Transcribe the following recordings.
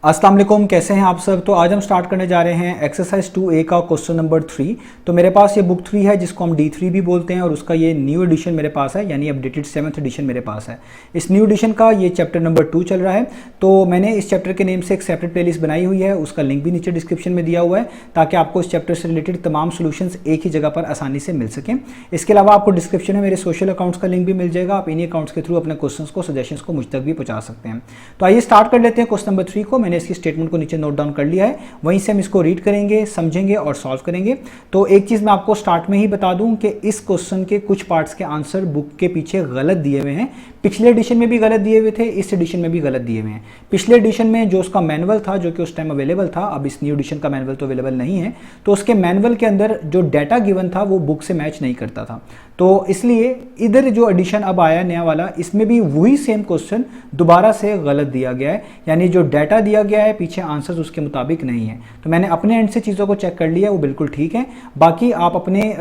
अस्सलाम वालेकुम, कैसे हैं आप सब। तो आज हम स्टार्ट करने जा रहे हैं एक्सरसाइज 2A का क्वेश्चन नंबर 3। तो मेरे पास ये बुक 3 है जिसको हम D3 भी बोलते हैं और उसका ये न्यू एडिशन मेरे पास है, यानी अपडेटेड 7th एडिशन मेरे पास है। इस न्यू एडिशन का ये चैप्टर नंबर 2 चल रहा है। तो मैंने इस चैप्टर के नेम से एक सेपरेट प्लेलिस्ट बनाई हुई है, उसका लिंक भी नीचे डिस्क्रिप्शन में दिया हुआ है ताकि आपको इस चैप्टर से रिलेटेड तमाम सोल्यूशंस एक ही जगह पर आसानी से मिल सकें। इसके अलावा आपको डिस्क्रिप्शन में मेरे सोशल अकाउंट्स का लिंक भी मिल जाएगा, आप इन्हीं अकाउंट्स के थ्रू अपने क्वेश्चन को, सजेशंस को मुझ तक भी पहुंचा सकते हैं। तो आइए स्टार्ट कर लेते हैं क्वेश्चन नंबर 3 को। मैंने इसकी स्टेटमेंट को नीचे नोट डाउन कर लिया है, वहीं से हम इसको रीड करेंगे, समझेंगे और सॉल्व करेंगे। तो एक चीज मैं आपको स्टार्ट में ही बता दूं कि इस क्वेश्चन के कुछ पार्ट्स के आंसर बुक के पीछे गलत दिए हुए हैं। पिछले एडिशन में भी गलत दिए हुए थे, इस एडिशन में भी गलत दिए हुए हैं। पिछले एडिशन में जो उसका मैनुअल था, जो कि उस टाइम अवेलेबल था, अब इस न्यू एडिशन का मैनुअल तो अवेलेबल नहीं है, तो उसके मैनुअल के अंदर जो डाटा गिवन था वो बुक से मैच नहीं करता था। तो इसलिए इधर जो एडिशन अब आया नया वाला, इसमें भी वही सेम क्वेश्चन दोबारा से गलत दिया गया है, यानी जो डाटा दिया गया है पीछे आंसर्स उसके मुताबिक नहीं है। तो मैंने अपने एंड से चीज़ों को चेक कर लिया, वो बिल्कुल ठीक है। बाकी आप अपने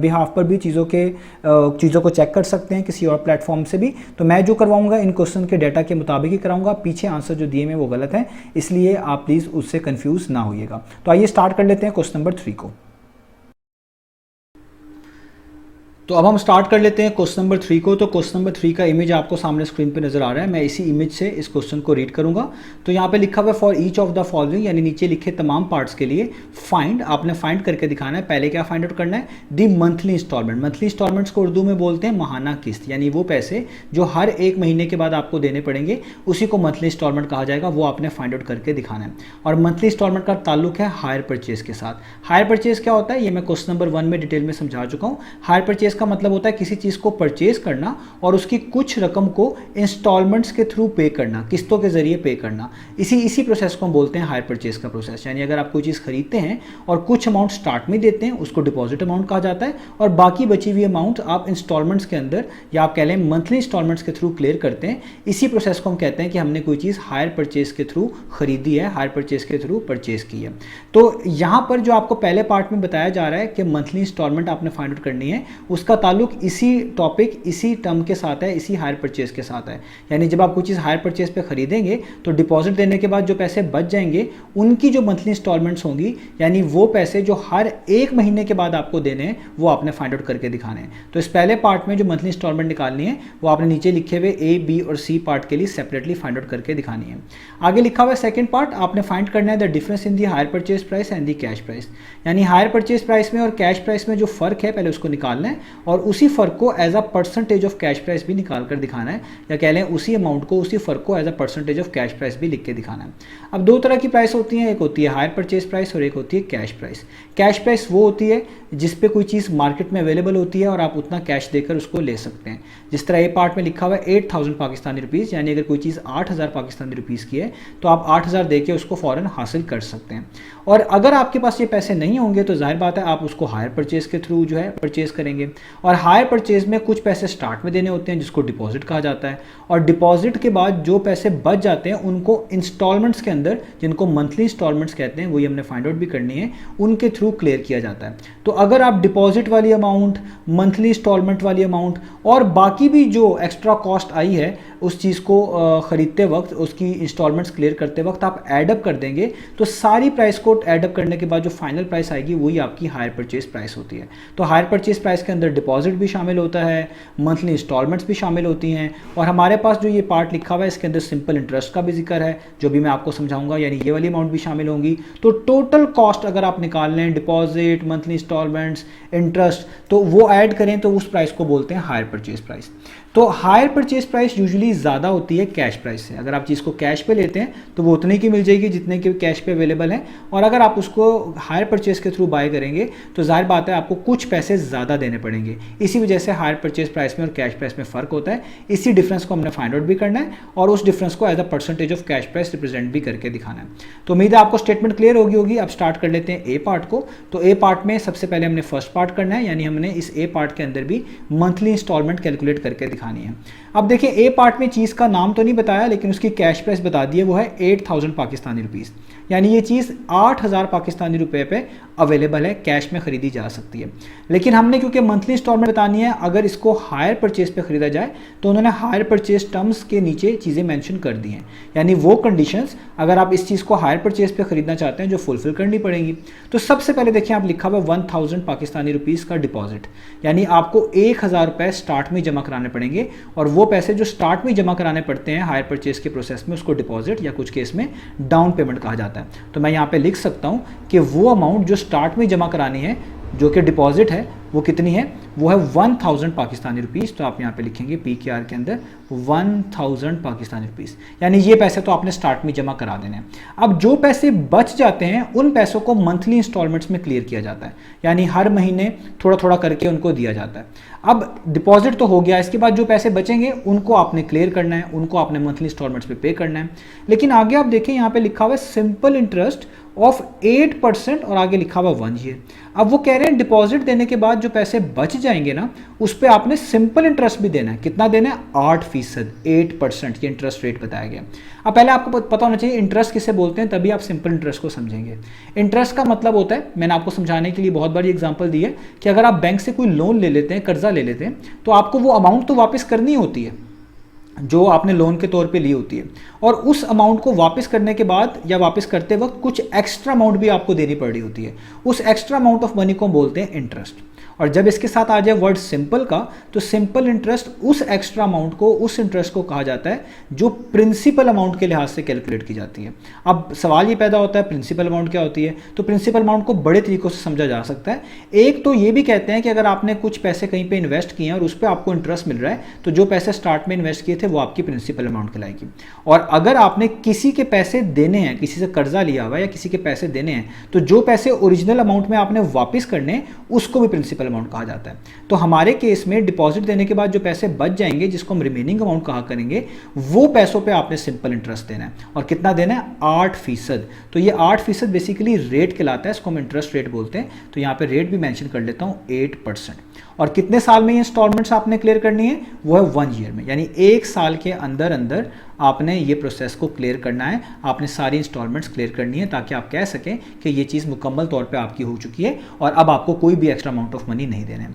बिहाफ पर भी चीज़ों को चेक कर सकते हैं किसी और प्लेटफॉर्म से भी। तो मैं जो करवाऊंगा इन क्वेश्चन के डाटा के मुताबिक ही कराऊंगा, पीछे आंसर जो दिए हैं वो गलत है, इसलिए आप प्लीज़ उससे कंफ्यूज ना होइएगा। तो आइए स्टार्ट कर लेते हैं क्वेश्चन नंबर 3 को। तो अब हम स्टार्ट कर लेते हैं क्वेश्चन नंबर 3 को। तो क्वेश्चन नंबर 3 का इमेज आपको सामने स्क्रीन पे नजर आ रहा है, मैं इसी इमेज से इस क्वेश्चन को रीड करूंगा। तो यहाँ पे लिखा हुआ है for each of the following, यानी नीचे लिखे तमाम पार्ट्स के लिए फाइंड, आपने फाइंड करके दिखाना है। पहले क्या फाइंड आउट करना है, दी मंथली इंस्टॉलमेंट। मंथली इंस्टॉलमेंट्स को उर्दू में बोलते हैं महाना किस्त, यानी वो पैसे जो हर एक महीने के बाद आपको देने पड़ेंगे, उसी को मंथली इंस्टॉलमेंट कहा जाएगा, वो आपने फाइंड आउट करके दिखाना है। और मंथली इंस्टॉलमेंट का ताल्लुक है हायर परचेज के साथ। हायर परचेज क्या होता है, ये मैं क्वेश्चन नंबर 1 में डिटेल में समझा चुका हूँ। हायर परचेज का मतलब होता है किसी चीज को परचेज करना और उसकी कुछ रकम को इंस्टॉलमेंट्स के थ्रू पे करना, किस्तों के जरिए पे करना। इसी प्रोसेस को हम बोलते हैं हायर परचेज का प्रोसेस। यानी अगर आप कोई चीज खरीदते हैं और कुछ अमाउंट स्टार्ट में देते हैं, उसको डिपॉजिट अमाउंट कहा जाता है, और बाकी बची हुई अमाउंट आप इंस्टॉलमेंट्स के अंदर, या आप कह लें मंथली इंस्टॉलमेंट्स के थ्रू क्लियर करते हैं। इसी प्रोसेस को हम कहते हैं कि हमने कोई चीज हायर परचेज के थ्रू खरीदी है, हायर परचेज के थ्रू परचेज की है। तो यहां पर जो आपको पहले पार्ट में बताया जा रहा है कि मंथली इंस्टॉलमेंट आपने फाइंड आउट करनी है, उसका ताल्लुक इसी टॉपिक, इसी टर्म के साथ है, इसी हायर परचेज के साथ है। यानी जब आप कोई चीज़ हायर परचेज पे खरीदेंगे तो डिपॉजिट देने के बाद जो पैसे बच जाएंगे, उनकी जो मंथली इंस्टॉलमेंट्स होंगी, यानी वो पैसे जो हर एक महीने के बाद आपको देने हैं, वो आपने फाइंड आउट करके दिखाने हैं। तो इस पहले पार्ट में जो मंथली इंस्टॉलमेंट निकालनी है, वो आपने नीचे लिखे हुए ए, बी और सी पार्ट के लिए सेपरेटली फाइंड आउट करके दिखानी है। आगे लिखा हुआ है सेकंड पार्ट, आपने फाइंड करना है the difference in the hire purchase price and the cash price. यानी हायर परचेज प्राइस में और कैश प्राइस में जो फर्क है, पहले उसको निकालना है और उसी फर्क को as a percentage of cash price भी निकाल कर दिखाना है, या कह लें उसी अमाउंट को, उसी फर्क को as a percentage of cash price भी लिख के दिखाना है। अब दो तरह की प्राइस होती है, एक होती है हायर परचेज प्राइस और एक होती है कैश प्राइस। कैश प्राइस वो होती है जिस पे कोई चीज़ मार्केट में अवेलेबल होती है और आप उतना कैश देकर उसको ले सकते हैं। जिस तरह ये पार्ट में लिखा हुआ है 8000 पाकिस्तानी रुपीज़, यानी अगर कोई चीज़ 8000 पाकिस्तानी रुपीज़ की है तो आप 8000 देके उसको फ़ौरन हासिल कर सकते हैं। और अगर आपके पास ये पैसे नहीं होंगे तो जाहिर बात है आप उसको हायर परचेज के थ्रू जो है परचेज करेंगे। और हायर परचेज में कुछ पैसे स्टार्ट में देने होते हैं जिसको डिपॉजिट कहा जाता है, और डिपॉजिट के बाद जो पैसे बच जाते हैं उनको इंस्टॉलमेंट्स के अंदर, जिनको मंथली इंस्टॉलमेंट्स कहते हैं, वही हमने फाइंड आउट भी करनी है, उनके थ्रू क्लियर किया जाता है। तो अगर आप डिपॉजिट वाली अमाउंट, मंथली इंस्टॉलमेंट वाली अमाउंट और बाकी भी जो एक्स्ट्रा कॉस्ट आई है उस चीज़ को ख़रीदते वक्त, उसकी इंस्टॉलमेंट्स क्लियर करते वक्त आप एडअप कर देंगे, तो सारी प्राइस को एडअप करने के बाद जो फाइनल प्राइस आएगी वही आपकी हायर परचेज प्राइस होती है। तो हायर परचेज प्राइस के अंदर डिपॉजिट भी शामिल होता है, मंथली इंस्टॉलमेंट्स भी शामिल होती हैं, और हमारे पास जो ये पार्ट लिखा हुआ है इसके अंदर सिंपल इंटरेस्ट का भी जिक्र है, जो भी मैं आपको समझाऊंगा, यानी ये वाली अमाउंट भी शामिल होंगी। तो टोटल कॉस्ट अगर आप निकाल लें, डिपॉजिट, मंथली इंस्टॉलमेंट्स, इंटरेस्ट, तो वो ऐड करें तो उस प्राइस को बोलते हैं हायर परचेज प्राइस। तो हायर परचेज प्राइस यूजुअली ज़्यादा होती है कैश प्राइस से। अगर आप चीज़ को कैश पे लेते हैं तो वो उतने की मिल जाएगी जितने की कैश पे अवेलेबल है, और अगर आप उसको हायर परचेज के थ्रू बाय करेंगे तो जाहिर बात है आपको कुछ पैसे ज़्यादा देने पड़ेंगे। इसी वजह से हायर परचेज प्राइस में और कैश प्राइस में फ़र्क होता है। इसी डिफरेंस को हमने फाइंड आउट भी करना है और उस डिफरेंस को as a percentage of cash price represent भी करके दिखाना है। तो उम्मीद है आपको स्टेटमेंट क्लियर होगी। अब स्टार्ट कर लेते हैं ए पार्ट को। तो ए पार्ट में सबसे पहले हमने फर्स्ट पार्ट करना है, यानी हमने इस ए पार्ट के अंदर भी मंथली इंस्टॉलमेंट कैलकुलेट करके दिखाना दिखानी है। अब देखिए ए पार्ट में चीज़ का नाम तो नहीं बताया, लेकिन उसकी कैश प्राइस बता दी है, वो है 8000 पाकिस्तानी रुपीज़, यानी ये चीज़ 8000 पाकिस्तानी रुपए पे अवेलेबल है, कैश में खरीदी जा सकती है। लेकिन हमने क्योंकि मंथली इंस्टॉलमेंट बतानी है, अगर इसको हायर परचेज पे खरीदा जाए तो उन्होंने हायर परचेज टर्म्स के नीचे चीज़ें मेंशन कर दी हैं, यानी वो कंडीशंस अगर आप इस चीज़ को हायर परचेज पे खरीदना चाहते हैं जो फुलफिल करनी पड़ेंगी। तो सबसे पहले देखिए आप लिखा हुआ 1000 पाकिस्तानी रुपीज़ का डिपॉजिट, यानी आपको 1000 रुपये स्टार्ट में जमा कराने पड़ेंगे, और वो पैसे जो स्टार्ट में जमा कराने पड़ते हैं हायर परचेज के प्रोसेस में, उसको डिपॉजिट या कुछ केस में डाउन पेमेंट कहा जाता है। तो मैं यहाँ पे लिख सकता हूँ कि वो अमाउंट जो स्टार्ट में जमा करानी है, जो कि डिपॉजिट है, वो कितनी है, वो है 1000 पाकिस्तानी रुपीज़। तो आप यहाँ पे लिखेंगे PKR के अंदर 1000 पाकिस्तानी रुपीज़, यानी ये पैसे तो आपने स्टार्ट में जमा करा देने हैं। अब जो पैसे बच जाते हैं उन पैसों को मंथली इंस्टॉलमेंट्स में क्लियर किया जाता है, यानी हर महीने थोड़ा थोड़ा करके उनको दिया जाता है। अब डिपॉजिट तो हो गया, इसके बाद जो पैसे बचेंगे उनको आपने क्लियर करना है, उनको आपने मंथली इंस्टॉलमेंट्स पे करना है। लेकिन आगे आप देखें यहाँ पे लिखा हुआ है सिंपल इंटरेस्ट ऑफ 8% और आगे लिखा हुआ 1 ईयर। अब वो कह रहे हैं डिपॉजिट देने के बाद जो पैसे बच जाएंगे ना, उस पर आपने सिंपल इंटरेस्ट भी देना है। कितना देना है? 8%, 8% ये इंटरेस्ट रेट बताया गया। अब पहले आपको पता होना चाहिए इंटरेस्ट किसे बोलते हैं, तभी आप सिंपल इंटरेस्ट को समझेंगे। इंटरेस्ट का मतलब होता है, मैंने आपको समझाने के लिए बहुत बार एग्जांपल दी है कि अगर आप बैंक से कोई लोन ले लेते हैं, कर्जा ले लेते हैं, तो आपको वो अमाउंट तो वापस करनी होती है जो आपने लोन के तौर पे ली होती है, और उस अमाउंट को वापस करने के बाद या वापस करते वक्त कुछ एक्स्ट्रा अमाउंट भी आपको देनी पड़ रही होती है। उस एक्स्ट्रा अमाउंट ऑफ मनी को बोलते हैं इंटरेस्ट। और जब इसके साथ आ जाए वर्ड सिंपल का, तो सिंपल इंटरेस्ट उस एक्स्ट्रा अमाउंट को, उस इंटरेस्ट को कहा जाता है जो प्रिंसिपल अमाउंट के लिहाज से कैलकुलेट की जाती है। अब सवाल ये पैदा होता है प्रिंसिपल अमाउंट क्या होती है, तो प्रिंसिपल अमाउंट को बड़े तरीकों से समझा जा सकता है। एक तो ये भी कहते हैं कि अगर आपने कुछ पैसे कहीं पे इन्वेस्ट किए हैं और उस पर आपको इंटरेस्ट मिल रहा है, तो जो पैसे स्टार्ट में इन्वेस्ट किए थे वो आपकी प्रिंसिपल अमाउंट कहलाएगी। और अगर आपने किसी के पैसे देने हैं, किसी से कर्जा लिया हुआ है या किसी के पैसे देने हैं, तो जो पैसे ओरिजिनल अमाउंट में आपने वापस करने उसको भी प्रिंसिपल अमाउंट कहा जाता है। तो हमारे केस में डिपॉजिट देने के बाद जो पैसे बच जाएंगे, जिसको हम रिमेनिंग अमाउंट कहा करेंगे, वो पैसों पे आपने सिंपल इंटरेस्ट देना है। और कितना देना है? 8%। तो ये 8% बेसिकली रेट कहलाता है, इसको हम इंटरेस्ट रेट बोलते हैं। तो यहाँ पे रेट भी मेंशन कर लेता हूँ 8%। और कितने साल में ये इंस्टॉलमेंट्स आपने क्लियर करनी है? वो है 1 ईयर में, यानी 1 साल के अंदर अंदर आपने ये प्रोसेस को क्लियर करना है, आपने सारी इंस्टॉलमेंट्स क्लियर करनी है, ताकि आप कह सकें कि ये चीज़ मुकम्मल तौर पे आपकी हो चुकी है और अब आपको कोई भी एक्स्ट्रा अमाउंट ऑफ मनी नहीं देना है।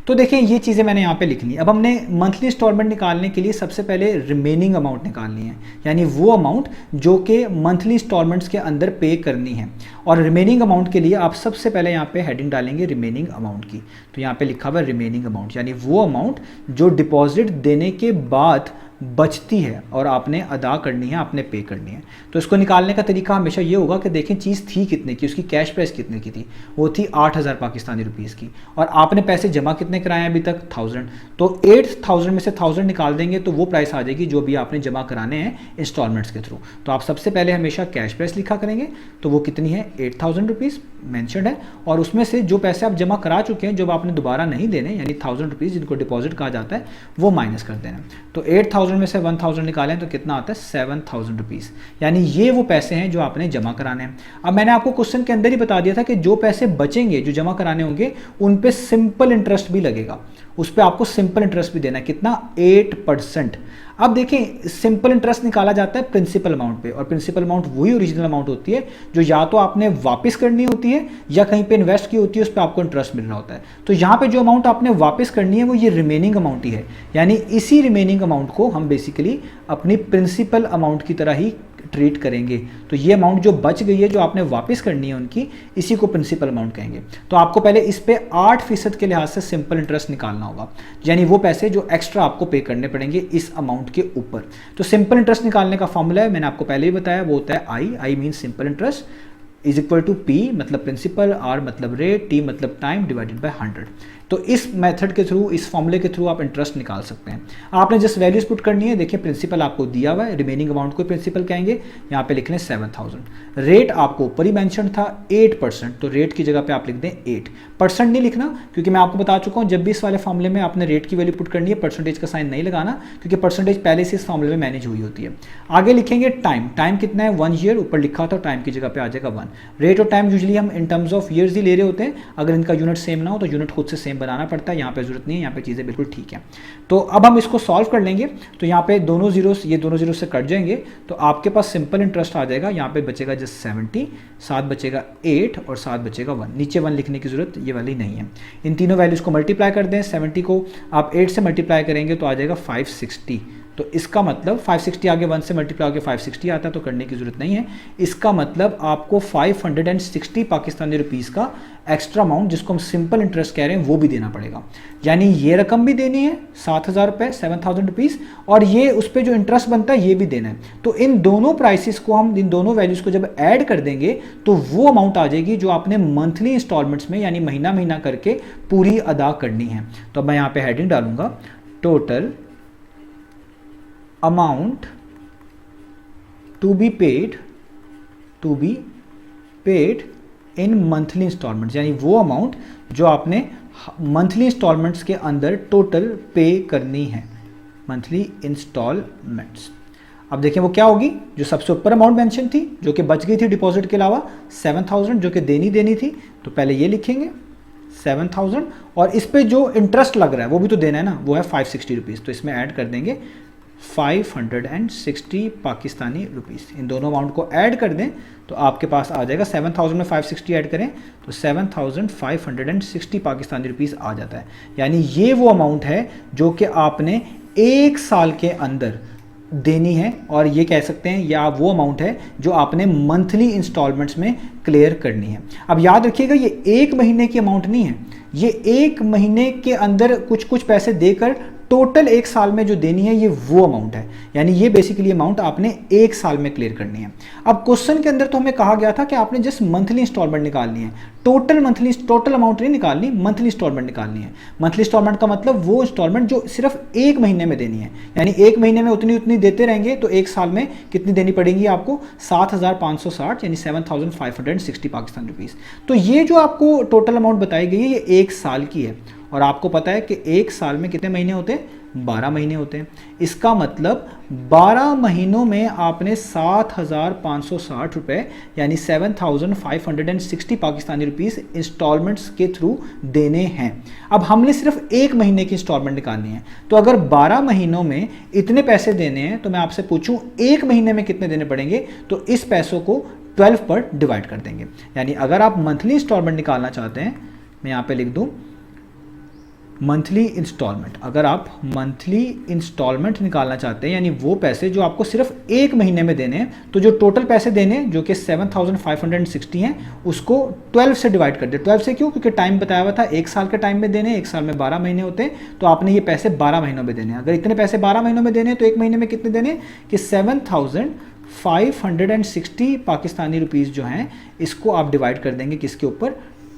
तो देखें ये चीज़ें मैंने यहाँ पे लिख ली। अब हमने मंथली इंस्टॉलमेंट निकालने के लिए सबसे पहले रिमेनिंग अमाउंट निकालनी है, यानी वो अमाउंट जो कि मंथली इंस्टॉलमेंट्स के अंदर पे करनी है। और रिमेनिंग अमाउंट के लिए आप सबसे पहले यहाँ पे हेडिंग डालेंगे रिमेनिंग अमाउंट की। तो यहाँ पे लिखा हुआ है रिमेनिंग अमाउंट, यानी वो अमाउंट जो डिपॉजिट देने के बाद बचती है और आपने अदा करनी है, आपने पे करनी है। तो इसको निकालने का तरीका हमेशा ये होगा कि देखें चीज़ थी कितने की, उसकी कैश प्राइस कितने की थी, वो थी 8000 पाकिस्तानी रुपीज़ की, और आपने पैसे जमा कितने कराए हैं अभी तक? 1000। तो 8000 में से 1000 निकाल देंगे तो वो प्राइस आ जाएगी जो भी आपने जमा कराने हैं इंस्टॉलमेंट्स के थ्रू। तो आप सबसे पहले हमेशा कैश प्राइस लिखा करेंगे, तो वो कितनी है? 8000 रुपीज़ मैंशनड है, और उसमें से जो पैसे आप जमा करा चुके हैं, जो आपने दोबारा नहीं देने, यानी 1000 रुपीज़ जिनको डिपॉजिट कहा जाता है, वो माइनस कर देना। तो 8000 में से 1000 निकालें तो कितना आता है? 7000 रुपीज़, यानी ये वो पैसे हैं जो आपने जमा कराने हैं। अब मैंने आपको क्वेश्चन के अंदर ही बता दिया था कि जो पैसे बचेंगे, जो जमा कराने होंगे, उन पे सिंपल इंटरेस्ट भी लगेगा, उस पर आपको सिंपल इंटरेस्ट भी देना है। कितना? 8%। अब देखें सिंपल इंटरेस्ट निकाला जाता है प्रिंसिपल अमाउंट पे, और प्रिंसिपल अमाउंट वही ओरिजिनल अमाउंट होती है जो या तो आपने वापस करनी होती है या कहीं पे इन्वेस्ट की होती है, उस पर आपको इंटरेस्ट मिल रहा होता है। तो यहाँ पे जो अमाउंट आपने वापस करनी है वो ये रिमेनिंग अमाउंट ही है, यानी इसी रिमेनिंग अमाउंट को हम बेसिकली अपनी प्रिंसिपल अमाउंट की तरह ही ट्रीट करेंगे। तो ये अमाउंट जो बच गई है, जो आपने वापस करनी है उनकी, इसी को प्रिंसिपल अमाउंट कहेंगे। तो आपको पहले इस पे 8% के लिहाज से सिंपल इंटरेस्ट निकालना होगा, यानी वो पैसे जो एक्स्ट्रा आपको पे करने पड़ेंगे इस अमाउंट के ऊपर। तो सिंपल इंटरेस्ट निकालने का फॉर्मूला है, मैंने आपको पहले ही बताया, वो होता है I mean simple interest is equal to P मतलब प्रिंसिपल, आर मतलब रेट, टी मतलब टाइम, डिवाइडेड बाय 100। तो इस मेथड के थ्रू, इस फॉर्मूले के थ्रू आप इंटरेस्ट निकाल सकते हैं। आपने जस्ट वैल्यूज पुट करनी है। देखिए प्रिंसिपल आपको दिया हुआ है, रिमेनिंग अमाउंट को प्रिंसिपल कहेंगे, यहाँ पे लिख लें 7000। रेट आपको ऊपर ही मेंशन था 8%, तो रेट की जगह पे आप लिख दें 8%। नहीं लिखना, क्योंकि मैं आपको बता चुका हूँ जब भी इस वाले फॉर्मूले में आपने रेट की वैल्यू पुट करनी है, परसेंटेज का साइन नहीं लगाना, क्योंकि परसेंटेज पहले से इस फॉर्मूले में मैनेज हुई होती है। आगे लिखेंगे टाइम, टाइम कितना है? 1 ईयर, ऊपर लिखा था, टाइम की जगह पे आ जाएगा 1। रेट और टाइम यूजुअली हम इन टर्म्स ऑफ ईयर्स ही ले रहे होते हैं, अगर इनका यूनिट सेम ना हो तो यूनिट खुद से सेम बनाना पड़ता है, यहाँ पे ज़रूरत नहीं है, यहाँ पे चीज़ें बिल्कुल ठीक है। तो अब हम इसको सॉल्व कर लेंगे, तो यहाँ पे दोनों जीरो, ये दोनों जीरो से कट जाएंगे, तो आपके पास सिंपल इंटरेस्ट आ जाएगा। यहाँ पे बचेगा जस्ट 70, 7 बचेगा 8 और 7 बचेगा 1। नीचे 1 लिखने की ज़रूरत ये वाली नहीं है। इन तीनों वैल्यूज़ को मल्टीप्लाई कर दें, 70 को आप 8 से मल्टीप्लाई करेंगे तो आ जाएगा 560। तो इसका मतलब 560 आगे 1 से मल्टीप्लाई होकर 560 आता है, तो करने की ज़रूरत नहीं है। इसका मतलब आपको 560 पाकिस्तानी रुपीज़ का एक्स्ट्रा अमाउंट, जिसको हम सिंपल इंटरेस्ट कह रहे हैं, वो भी देना पड़ेगा। यानी ये रकम भी देनी है 7,000 रुपये, 7,000 रुपीज़, और ये उस पर जो इंटरेस्ट बनता है ये भी देना है। तो इन दोनों प्राइसेस को हम, इन दोनों वैल्यूज़ को जब ऐड कर देंगे तो वो अमाउंट आ जाएगी जो आपने मंथली इंस्टॉलमेंट्स में यानी महीना महीना करके पूरी अदा करनी है। तो अब मैं यहाँ पे हेडिंग डालूंगा, total amount to be paid in monthly instalments, यानी वो अमाउंट जो आपने मंथली इंस्टॉलमेंट्स के अंदर टोटल पे करनी है, मंथली इंस्टॉलमेंट्स। अब देखें वो क्या होगी, जो सबसे ऊपर अमाउंट मेंशन थी जो कि बच गई थी डिपॉजिट के अलावा 7,000 जो कि देनी थी, तो पहले ये लिखेंगे 7,000, और इस पे जो इंटरेस्ट लग रहा है वो भी तो देना है ना, वो है 560 रुपीज़। तो इसमें ऐड कर देंगे 560 पाकिस्तानी रुपीज़। इन दोनों अमाउंट को ऐड कर दें तो आपके पास आ जाएगा 7,000 में 560 ऐड करें तो 7,560 पाकिस्तानी रुपीज़ आ जाता है। यानी ये वो अमाउंट है जो कि आपने एक साल के अंदर देनी है, और ये कह सकते हैं या वो अमाउंट है जो आपने मंथली इंस्टॉलमेंट्स में क्लियर करनी है। अब याद रखिएगा ये एक महीने की अमाउंट नहीं है, ये एक महीने के अंदर कुछ कुछ पैसे देकर टोटल एक साल में जो देनी है ये वो अमाउंट है। यानी ये बेसिकली अमाउंट आपने एक साल में क्लियर करनी है। अब क्वेश्चन के अंदर तो हमें कहा गया था कि आपने जस्ट मंथली इंस्टॉलमेंट निकालनी है, टोटल अमाउंट नहीं निकालनी, मंथली इंस्टॉलमेंट निकालनी है। मंथली इंस्टॉलमेंट का मतलब वो इंस्टॉलमेंट जो सिर्फ एक महीने में देनी है, यानी एक महीने में उतनी देते रहेंगे तो एक साल में कितनी देनी पड़ेगी आपको, 7,560 यानी 7,560 पाकिस्तानी रुपीज़। तो ये जो आपको टोटल अमाउंट बताई गई है ये एक साल की है, और आपको पता है कि एक साल में कितने महीने होते हैं, 12 महीने होते हैं। इसका मतलब 12 महीनों में आपने 7,560 रुपये यानी 7,560 पाकिस्तानी रुपीज़ इंस्टॉलमेंट्स के थ्रू देने हैं। अब हमने सिर्फ एक महीने की इंस्टॉलमेंट निकालनी है, तो अगर 12 महीनों में इतने पैसे देने हैं तो मैं आपसे पूछूं एक महीने में कितने देने पड़ेंगे, तो इस पैसों को 12 पर डिवाइड कर देंगे। यानी अगर आप मंथली इंस्टॉलमेंट निकालना चाहते हैं, मैं यहाँ पे लिख दूँ मंथली इंस्टॉलमेंट, अगर आप मंथली इंस्टॉलमेंट निकालना चाहते हैं यानी वो पैसे जो आपको सिर्फ एक महीने में देने हैं, तो जो टोटल पैसे देने हैं जो कि 7,560 हैं उसको 12 से डिवाइड कर दे। 12 से क्यों, क्योंकि टाइम बताया हुआ था एक साल के टाइम में देने, एक साल में 12 महीने होते हैं, तो आपने ये पैसे 12 महीनों में देने हैं। अगर इतने पैसे 12 महीनों में देने हैं तो एक महीने में कितने देने कि 7,560 पाकिस्तानी रुपीज़ जो हैं इसको आप डिवाइड कर देंगे किसके ऊपर,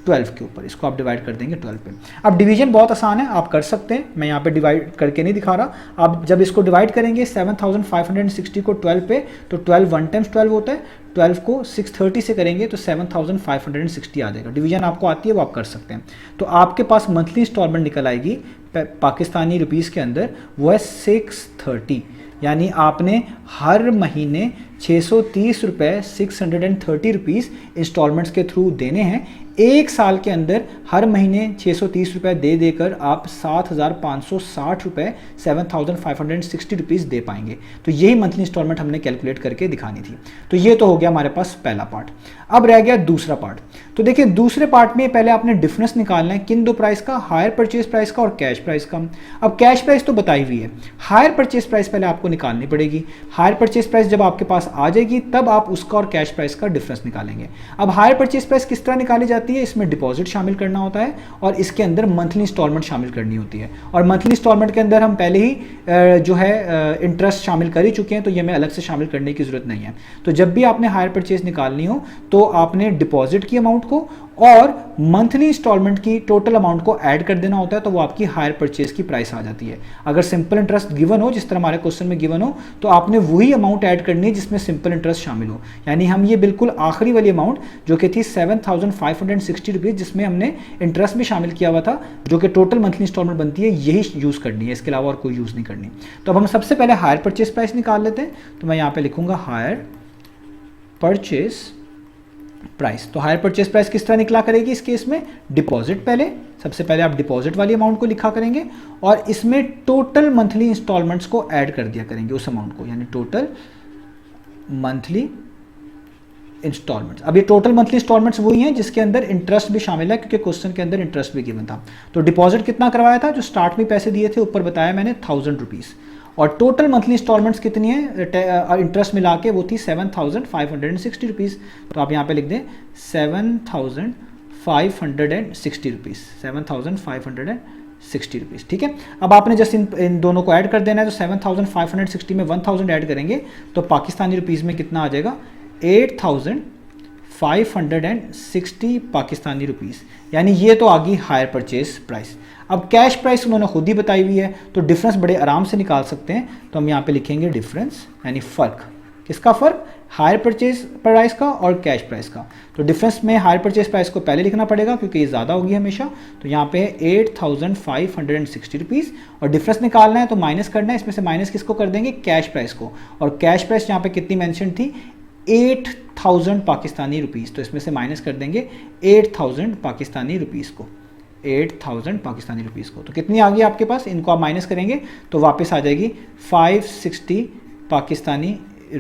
12 के ऊपर। इसको आप डिवाइड कर देंगे 12 पे। अब डिवीजन बहुत आसान है, आप कर सकते हैं, मैं यहाँ पे डिवाइड करके नहीं दिखा रहा। आप जब इसको डिवाइड करेंगे 7,560 को 12 पे, तो 12 1 टाइम्स 12 होता है, 12 को 630 से करेंगे तो 7,560 आ जाएगा। डिवीजन आपको आती है वो आप कर सकते हैं। तो आपके पास मंथली इंस्टॉलमेंट निकल आएगी पाकिस्तानी रुपीज़ के अंदर, वो है 630, यानी आपने हर महीने 630 रुपये 630 रुपीज़ इंस्टॉलमेंट्स के थ्रू देने हैं। एक साल के अंदर हर महीने 630 रुपये दे देकर आप 7,560 रुपये 7,560 रुपीज़ दे पाएंगे। तो यही मंथली इंस्टॉलमेंट हमने कैलकुलेट करके दिखानी थी। तो ये तो हो गया हमारे पास पहला पार्ट। अब रह गया दूसरा पार्ट। तो देखिए दूसरे पार्ट में पहले आपने डिफरेंस निकालना है किन दो प्राइस का, हायर परचेज प्राइस का और कैश प्राइस का। अब कैश प्राइस तो बताई हुई है, हायर परचेज प्राइस पहले आपको निकालनी पड़ेगी। हायर परचेज प्राइस जब आपके पास आ जाएगी तब आप उसका और कैश प्राइस का डिफरेंस निकालेंगे। अब हायर परचेज प्राइस किस तरह निकाली जाती है, इसमें डिपॉजिट शामिल करना होता है और इसके अंदर मंथली इंस्टॉलमेंट शामिल करनी होती है। और मंथली इंस्टॉलमेंट के अंदर हम पहले ही जो है इंटरेस्ट शामिल कर ही चुके हैं, तो ये हमें अलग से शामिल करने की जरूरत नहीं है। तो जब भी आपने हायर परचेज निकालनी हो तो आपने डिपॉजिट की अमाउंट को और मंथली इंस्टॉलमेंट की टोटल अमाउंट को ऐड कर देना होता है, तो वो आपकी हायर परचेज की प्राइस आ जाती है। अगर सिंपल इंटरेस्ट गिवन हो, जिस तरह हमारे क्वेश्चन में गिवन हो, तो आपने वही अमाउंट ऐड करनी है जिसमें सिंपल इंटरेस्ट शामिल हो। यानी हम ये बिल्कुल आखिरी वाली अमाउंट जो कि थी 7,560 रुपीज़, जिसमें हमने इंटरेस्ट भी शामिल किया हुआ था, जो कि टोटल मंथली इंस्टॉलमेंट बनती है, यही यूज़ करनी है, इसके अलावा और कोई यूज़ नहीं करनी। तो अब हम सबसे पहले हायर परचेज प्राइस निकाल लेते हैं। तो मैं यहाँ पे लिखूंगा हायर परचेज प्राइस। तो हायर परचेज प्राइस किस तरह निकला करेगी इस केस में, डिपॉजिट पहले, सबसे पहले आप डिपॉजिट वाली अमाउंट को लिखा करेंगे और इसमें टोटल मंथली इंस्टॉलमेंट्स को ऐड कर दिया करेंगे उस अमाउंट को, यानी टोटल मंथली इंस्टॉलमेंट्स। अब ये टोटल मंथली इंस्टॉलमेंट्स वही हैं जिसके अंदर इंटरेस्ट भी शामिल है, क्योंकि क्वेश्चन के अंदर इंटरेस्ट भी गिवन था। तो डिपॉजिट कितना करवाया था, जो स्टार्ट में पैसे दिए थे ऊपर बताया मैंने 1000 रुपीज़, और टोटल मंथली इंस्टॉलमेंट्स कितनी है इंटरेस्ट मिला के वो थी 7560 रुपीज़। तो आप यहाँ पे लिख दें 7560 रुपीज़, 7560 रुपीज़, ठीक है। अब आपने जस्ट इन दोनों को ऐड कर देना है, तो 7560 में 1000 ऐड करेंगे तो पाकिस्तानी रुपीज़ में कितना आ जाएगा, 8560 पाकिस्तानी रुपीज़, यानी ये तो आ गई हायर परचेज प्राइस। अब कैश प्राइस उन्होंने खुद ही बताई हुई है, तो डिफरेंस बड़े आराम से निकाल सकते हैं। तो हम यहाँ पे लिखेंगे डिफरेंस, यानी फ़र्क, किसका फ़र्क, हायर परचेज प्राइस का और कैश प्राइस का। तो डिफरेंस में हायर परचेज प्राइस को पहले लिखना पड़ेगा क्योंकि ये ज़्यादा होगी हमेशा। तो यहाँ पे है 8560 रुपीज़, और डिफरेंस निकालना है तो माइनस करना है, इसमें से माइनस किसको कर देंगे, कैश प्राइस को, और कैश प्राइस यहाँ पे कितनी मेंशन थी, 8000 पाकिस्तानी रुपीज़। तो इसमें से माइनस कर देंगे 8000 पाकिस्तानी रुपीज़ को, 8000 पाकिस्तानी रुपीज़ को। तो कितनी आ गई आपके पास, इनको आप माइनस करेंगे तो वापस आ जाएगी 560 पाकिस्तानी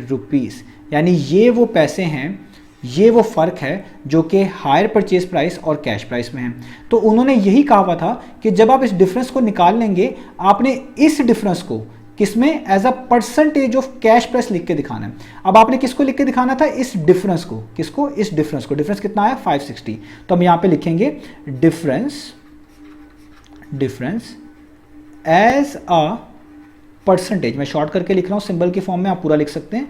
रुपीज़, यानी ये वो पैसे हैं, ये वो फ़र्क है जो कि हायर परचेज प्राइस और कैश प्राइस में है। तो उन्होंने यही कहा हुआ था कि जब आप इस डिफरेंस को निकाल लेंगे, आपने इस डिफरेंस को किसमें, as a percentage of cash price लिख के दिखाना है। अब आपने किसको लिख के दिखाना था, इस डिफरेंस को, किसको, इस डिफरेंस को। डिफरेंस कितना आया, 560। तो हम यहाँ पे लिखेंगे डिफरेंस एज अ परसेंटेज, मैं शॉर्ट करके लिख रहा हूँ सिंबल की फॉर्म में, आप पूरा लिख सकते हैं,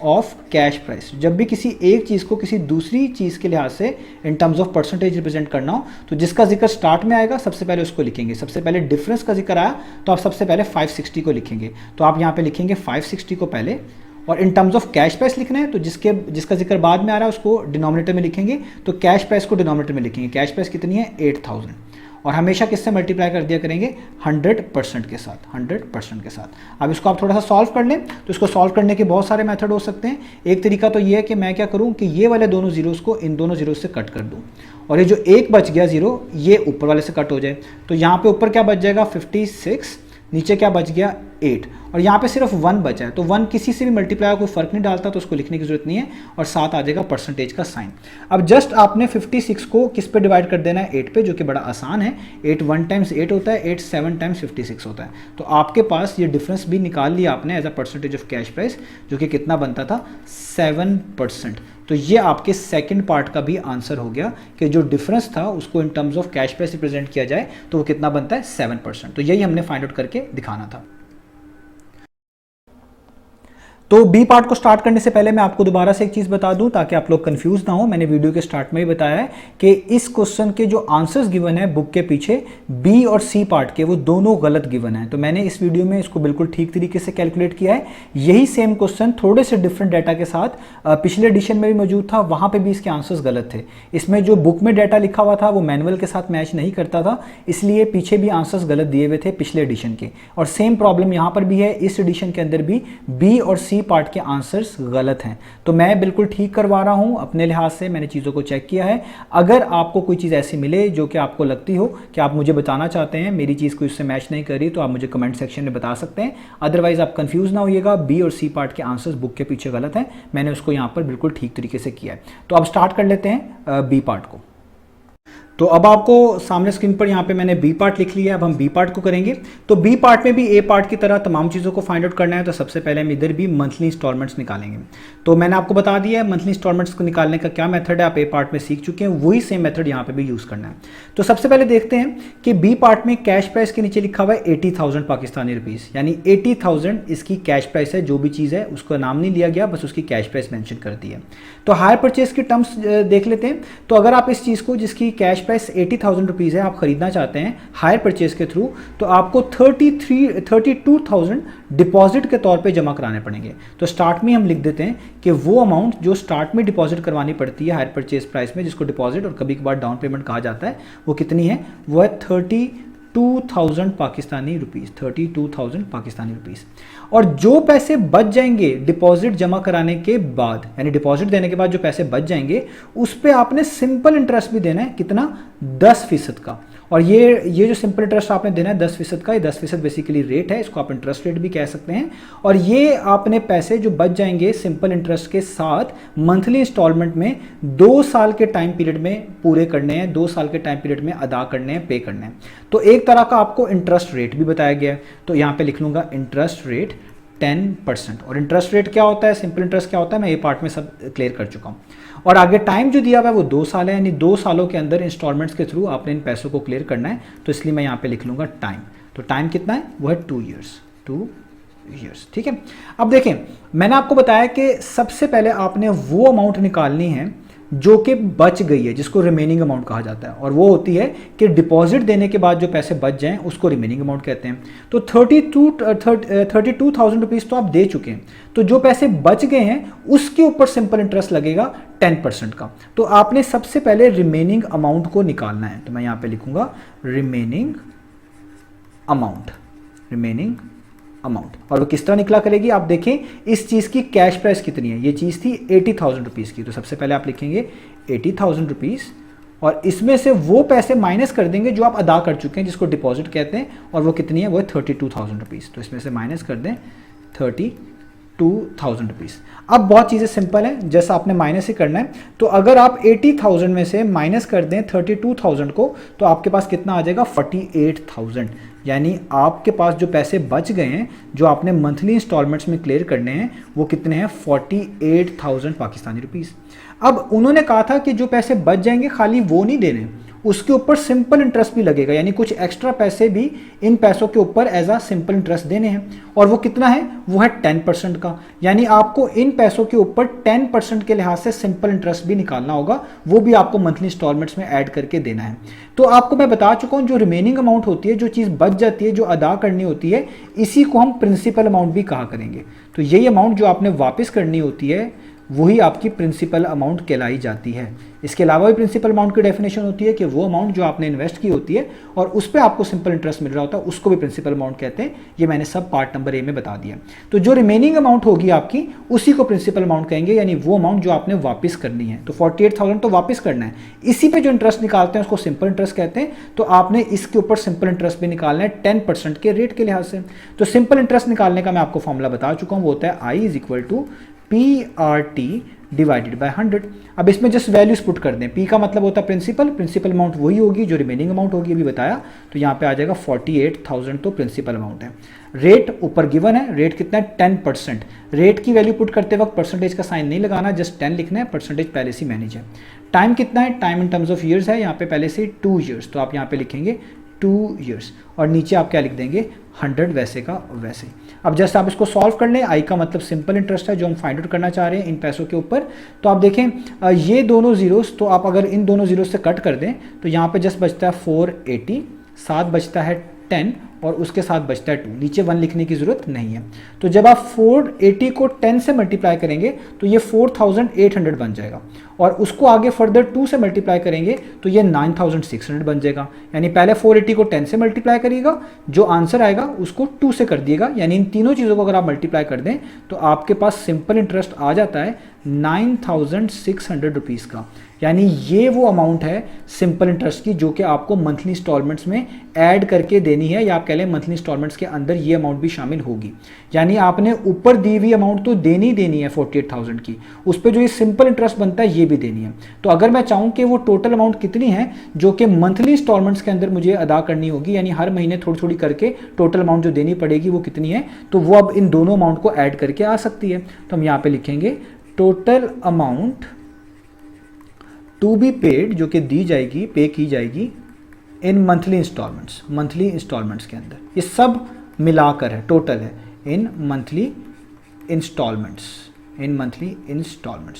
ऑफ कैश प्राइस। जब भी किसी एक चीज़ को किसी दूसरी चीज़ के लिहाज से इन टर्म्स ऑफ परसेंटेज रिप्रेजेंट करना हो, तो जिसका जिक्र स्टार्ट में आएगा सबसे पहले उसको लिखेंगे। सबसे पहले डिफरेंस का जिक्र आया तो आप सबसे पहले 560 को लिखेंगे, तो आप यहाँ पे लिखेंगे 560 को पहले, और इन टर्म्स ऑफ कैश प्राइस लिखना है तो जिसका जिक्र बाद में आ रहा है उसको डिनोमिनेटर में लिखेंगे। तो कैश प्राइस को डिनोमिनेटर में लिखेंगे, कैश प्राइस कितनी है, 8000, और हमेशा किससे मल्टीप्लाई कर दिया करेंगे, 100% के साथ, 100% के साथ। अब इसको आप थोड़ा सा सॉल्व कर लें, तो इसको सॉल्व करने के बहुत सारे मेथड हो सकते हैं। एक तरीका तो ये है कि मैं क्या करूं कि ये वाले दोनों जीरोस को इन दोनों जीरोस से कट कर दूं, और ये जो एक बच गया जीरो, ये ऊपर वाले से कट हो जाए। तो यहाँ पे ऊपर क्या बच जाएगा, 56, नीचे क्या बच गया, 8, और यहाँ पे सिर्फ 1 बचा है। तो 1 किसी से भी मल्टीप्लाई कोई फर्क नहीं डालता, तो उसको लिखने की जरूरत नहीं है, और साथ आ जाएगा परसेंटेज का साइन। अब जस्ट आपने 56 को किस पे डिवाइड कर देना है, 8 पे, जो कि बड़ा आसान है। 8 1 टाइम्स 8 होता है, 8 7 टाइम्स 56 होता है। तो आपके पास ये डिफरेंस भी निकाल लिया आपने as a percentage of cash price, जो कि कितना बनता था, 7%। तो ये आपके सेकंड पार्ट का भी आंसर हो गया कि जो डिफरेंस था उसको इन terms of cash price represent किया जाए तो वो कितना बनता है, 7%। तो यही हमने फाइंड आउट करके दिखाना था। तो बी पार्ट को स्टार्ट करने से पहले मैं आपको दोबारा से एक चीज़ बता दूं ताकि आप लोग कंफ्यूज ना हो। मैंने वीडियो के स्टार्ट में ही बताया है कि इस क्वेश्चन के जो आंसर्स गिवन है बुक के पीछे, बी और सी पार्ट के, वो दोनों गलत गिवन है। तो मैंने इस वीडियो में इसको बिल्कुल ठीक तरीके से कैलकुलेट किया है। यही सेम क्वेश्चन थोड़े से डिफरेंट डाटा के साथ पिछले एडिशन में भी मौजूद था, वहाँ पर भी इसके आंसर्स गलत थे। इसमें जो बुक में डाटा लिखा हुआ था वो मैनुअल के साथ मैच नहीं करता था, इसलिए पीछे भी आंसर्स गलत दिए हुए थे पिछले एडिशन के। और सेम प्रॉब्लम यहाँ पर भी है, इस एडिशन के अंदर भी बी और सी पार्ट के आंसर्स गलत हैं। तो मैं बिल्कुल ठीक करवा रहा हूं अपने लिहाज से, मैंने चीज़ों को चेक किया है। अगर आपको कोई चीज़ ऐसी मिले जो कि आपको लगती हो कि आप मुझे बताना चाहते हैं मेरी चीज़ कोई उससे मैच नहीं कर रही, तो आप मुझे कमेंट सेक्शन में बता सकते हैं। अदरवाइज आप कंफ्यूज ना होइएगा, बी और सी पार्ट के आंसर्स बुक के पीछे गलत हैं, मैंने उसको यहाँ पर बिल्कुल ठीक तरीके से किया है। तो अब स्टार्ट कर लेते हैं बी पार्ट को। तो अब आपको सामने स्क्रीन पर यहाँ पे मैंने बी पार्ट लिख लिया है, अब हम बी पार्ट को करेंगे। तो बी पार्ट में भी ए पार्ट की तरह तमाम चीज़ों को फाइंड आउट करना है। तो सबसे पहले हम इधर भी मंथली इंस्टॉलमेंट्स निकालेंगे। तो मैंने आपको बता दिया है मंथली इंस्टॉलमेंट्स को निकालने का क्या मेथड है, आप ए पार्ट में सीख चुके हैं, वही सेम मेथड यहाँ पे भी यूज़ करना है। तो सबसे पहले देखते हैं कि बी पार्ट में कैश प्राइस के नीचे लिखा हुआ है 80,000 पाकिस्तानी रुपीज़, यानी 80,000 इसकी कैश प्राइस है। जो भी चीज़ है उसका नाम नहीं लिया गया, बस उसकी कैश प्राइस मेंशन कर दी है। तो हायर परचेज की टर्म्स देख लेते हैं। तो अगर आप इस चीज़ को जिसकी कैश प्राइस 80,000 रुपीज़ है आप खरीदना चाहते हैं हायर परचेज के थ्रू, तो आपको 32,000 डिपॉजिट के तौर पे जमा कराने पड़ेंगे। तो स्टार्ट में हम लिख देते हैं कि वो अमाउंट जो स्टार्ट में डिपॉजिट करवानी पड़ती है हायर परचेज प्राइस में, जिसको डिपॉजिट और कभी कभार डाउन पेमेंट कहा जाता है, वो कितनी है, वो है 32,000 पाकिस्तानी रुपीस, 32,000 पाकिस्तानी रुपीस। और जो पैसे बच जाएंगे डिपॉजिट जमा कराने के बाद, यानी डिपॉजिट देने के बाद जो पैसे बच जाएंगे उस पर आपने सिंपल इंटरेस्ट भी देना है, कितना, 10% का। और ये जो सिंपल इंटरेस्ट आपने देना है 10% का, ये 10% बेसिकली रेट है, इसको आप इंटरेस्ट रेट भी कह सकते हैं। और ये आपने पैसे जो बच जाएंगे सिंपल इंटरेस्ट के साथ मंथली इंस्टॉलमेंट में 2 साल के टाइम पीरियड में पूरे करने हैं, 2 साल के टाइम पीरियड में अदा करने हैं, पे करने हैं। तो एक तरह का आपको इंटरेस्ट रेट भी बताया गया है, तो यहाँ पे लिख लूंगा इंटरेस्ट रेट 10%। और इंटरेस्ट रेट क्या होता है, सिंपल इंटरेस्ट क्या होता है, मैं ये पार्ट में सब क्लियर कर चुका हूँ। और आगे टाइम जो दिया हुआ है वो 2 साल है, यानी 2 सालों के अंदर इंस्टॉलमेंट्स के थ्रू आपने इन पैसों को क्लियर करना है, तो इसलिए मैं यहाँ पे लिख लूंगा टाइम। तो टाइम कितना है, वो है 2 ईयर्स, ठीक है। अब देखें, मैंने आपको बताया कि सबसे पहले आपने वो अमाउंट निकालनी है जो कि बच गई है, जिसको रिमेनिंग अमाउंट कहा जाता है, और वो होती है कि डिपॉजिट देने के बाद जो पैसे बच जाएं उसको रिमेनिंग अमाउंट कहते हैं। तो 32,000 रुपीज़ तो आप दे चुके हैं, तो जो पैसे बच गए हैं उसके ऊपर सिंपल इंटरेस्ट लगेगा 10% का। तो आपने सबसे पहले रिमेनिंग अमाउंट को निकालना है, तो मैं यहाँ पे लिखूंगा रिमेनिंग अमाउंट, और वो किस तरह निकला करेगी, आप देखें इस चीज़ की कैश प्राइस कितनी है, ये चीज़ थी 80,000 रुपीज़ की, तो सबसे पहले आप लिखेंगे 80,000 रुपीज़, और इसमें से वो पैसे माइनस कर देंगे जो आप अदा कर चुके हैं, जिसको डिपॉजिट कहते हैं, और वो कितनी है, वो है 32,000 रुपीज़। तो इसमें से माइनस कर दें 32,000 रुपीज़। अब बहुत चीज़ें सिंपल हैं, जैसा आपने माइनस ही करना है। तो अगर आप 80,000 में से माइनस कर दें 32,000 को, तो आपके पास कितना आ जाएगा, 48,000। यानी आपके पास जो पैसे बच गए हैं जो आपने मंथली इंस्टॉलमेंट्स में क्लियर करने हैं, वो कितने हैं, 48,000 पाकिस्तानी रुपीज़। अब उन्होंने कहा था कि जो पैसे बच जाएंगे खाली वो नहीं देने, उसके ऊपर सिंपल इंटरेस्ट भी लगेगा, यानी कुछ एक्स्ट्रा पैसे भी इन पैसों के ऊपर एज आ सिंपल इंटरेस्ट देने हैं। और वो कितना है, वो है 10% का, यानी आपको इन पैसों के ऊपर 10% के लिहाज से सिंपल इंटरेस्ट भी निकालना होगा, वो भी आपको मंथली इंस्टॉलमेंट्स में ऐड करके देना है। तो आपको मैं बता चुका हूं, जो रिमेनिंग अमाउंट होती है, जो चीज़ बच जाती है, जो अदा करनी होती है, इसी को हम प्रिंसिपल अमाउंट भी कहा करेंगे। तो यही अमाउंट जो आपने वापस करनी होती है वही आपकी प्रिंसिपल अमाउंट कहलाई जाती है। इसके अलावा भी प्रिंसिपल अमाउंट की डेफिनेशन होती है कि वो अमाउंट जो आपने इन्वेस्ट की होती है और उस पर आपको सिंपल इंटरेस्ट मिल रहा होता है, उसको भी प्रिंसिपल अमाउंट कहते हैं। ये मैंने सब पार्ट नंबर ए में बता दिया। तो जो रिमेनिंग अमाउंट होगी आपकी, उसी को प्रिंसिपल अमाउंट कहेंगे, यानी वो अमाउंट जो आपने वापस करनी है। तो 48,000 तो वापस करना है, इसी पे जो इंटरेस्ट निकालते हैं उसको सिंपल इंटरेस्ट कहते हैं। तो आपने इसके ऊपर सिंपल इंटरेस्ट भी निकालना है 10% के रेट के लिहाज से। तो सिंपल इंटरेस्ट निकालने का मैं आपको फॉर्मूला बता चुका हूँ, वो होता है I = PRT डिवाइडेड बाय 100। अब इसमें जस्ट वैल्यूज पुट कर दें। पी का मतलब होता है प्रिंसिपल अमाउंट वही होगी जो रिमेनिंग अमाउंट होगी, अभी बताया। तो यहाँ पे आ जाएगा 48,000 तो प्रिंसिपल अमाउंट है। रेट ऊपर गिवन है, रेट कितना है 10%। रेट की वैल्यू पुट करते वक्त परसेंटेज का साइन नहीं लगाना, जस्ट 10 लिखना है, परसेंटेज पहले से मैनेज है। टाइम कितना है, time in terms of years है, यहाँ पे पहले से 2 ईयर्स, तो आप यहाँ पे लिखेंगे 2 ईयर्स और नीचे आप क्या लिख देंगे 100 वैसे का वैसे। अब जस्ट आप इसको सॉल्व कर लें। आई का मतलब सिंपल इंटरेस्ट है जो हम फाइंड आउट करना चाह रहे हैं इन पैसों के ऊपर। तो आप देखें ये दोनों जीरोस, तो आप अगर इन दोनों जीरोस से कट कर दें तो यहाँ पे जस्ट बचता है 480, साथ बचता है 10 और उसके साथ बचता है 2, नीचे 1 लिखने की ज़रूरत नहीं है। तो जब आप 480 को 10 से मल्टीप्लाई करेंगे तो ये 4800 बन जाएगा और उसको आगे फर्दर 2 से मल्टीप्लाई करेंगे तो ये 9600 बन जाएगा। यानी पहले 480 को 10 से मल्टीप्लाई करिएगा, जो आंसर आएगा उसको 2 से कर दिएगा। यानी इन तीनों चीज़ों को अगर आप मल्टीप्लाई कर दें तो आपके पास सिंपल इंटरेस्ट आ जाता है 9600 रुपीज़ का। यानी ये वो अमाउंट है सिंपल इंटरेस्ट की जो कि आपको मंथली इंस्टॉलमेंट्स में ऐड करके देनी है, या आप कह लें मंथली इंस्टॉलमेंट्स के अंदर ये अमाउंट भी शामिल होगी। यानी आपने ऊपर दी हुई अमाउंट तो देनी है 48,000 की, उस पर जो ये सिंपल इंटरेस्ट बनता है ये भी देनी है। तो अगर मैं चाहूँ कि वो टोटल अमाउंट कितनी है जो कि मंथली इंस्टॉलमेंट्स के अंदर मुझे अदा करनी होगी, यानी हर महीने थोड़ी थोड़ी करके टोटल अमाउंट जो देनी पड़ेगी वो कितनी है, तो वो अब इन दोनों अमाउंट को ऐड करके आ सकती है। तो हम यहाँ पे लिखेंगे total amount to be paid, जो कि दी जाएगी, पे की जाएगी इन मंथली इंस्टॉलमेंट्स के अंदर। ये सब मिलाकर है, टोटल है इन मंथली इंस्टॉलमेंट्स,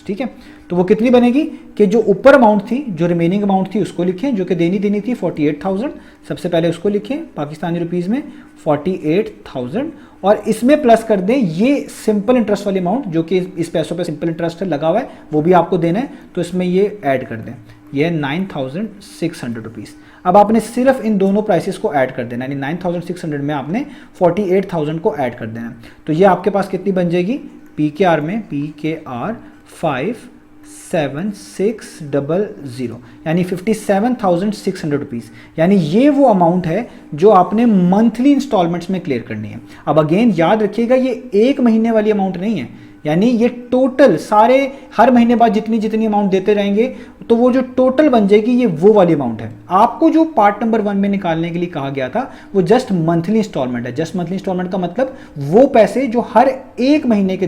ठीक है। तो वो कितनी बनेगी कि जो ऊपर अमाउंट थी, जो रिमेनिंग अमाउंट थी उसको लिखें, जो कि देनी थी 48,000, सबसे पहले उसको लिखें पाकिस्तानी रुपीज़ में 48,000 और इसमें प्लस कर दें ये सिंपल इंटरेस्ट वाली अमाउंट जो कि इस पैसों पे सिंपल इंटरेस्ट लगा हुआ है वो भी आपको देना है, तो इसमें ये ऐड कर दें। ये है 9,600 रुपीज़। अब आपने सिर्फ इन दोनों प्राइसेस को ऐड कर देना, यानी 9,600 में आपने 48,000 को ऐड कर देना। तो ये आपके पास कितनी बन जाएगी, PKR में PKR 57,600 यानी 57,600 रुपीज़। यानी ये वो अमाउंट है जो आपने मंथली इंस्टॉलमेंट्स में क्लियर करनी है। अब अगेन याद रखिएगा, ये एक महीने वाली अमाउंट नहीं है, यानी ये टोटल सारे हर महीने बाद जितनी जितनी अमाउंट देते रहेंगे तो वो जो टोटल बन जाएगी ये वो वाली अमाउंट है। आपको जो पार्ट नंबर 1 में निकालने के लिए कहा गया था वो जस्ट मंथली इंस्टॉलमेंट है। जस्ट मंथली इंस्टॉलमेंट का मतलब वो पैसे जो हर एक महीने के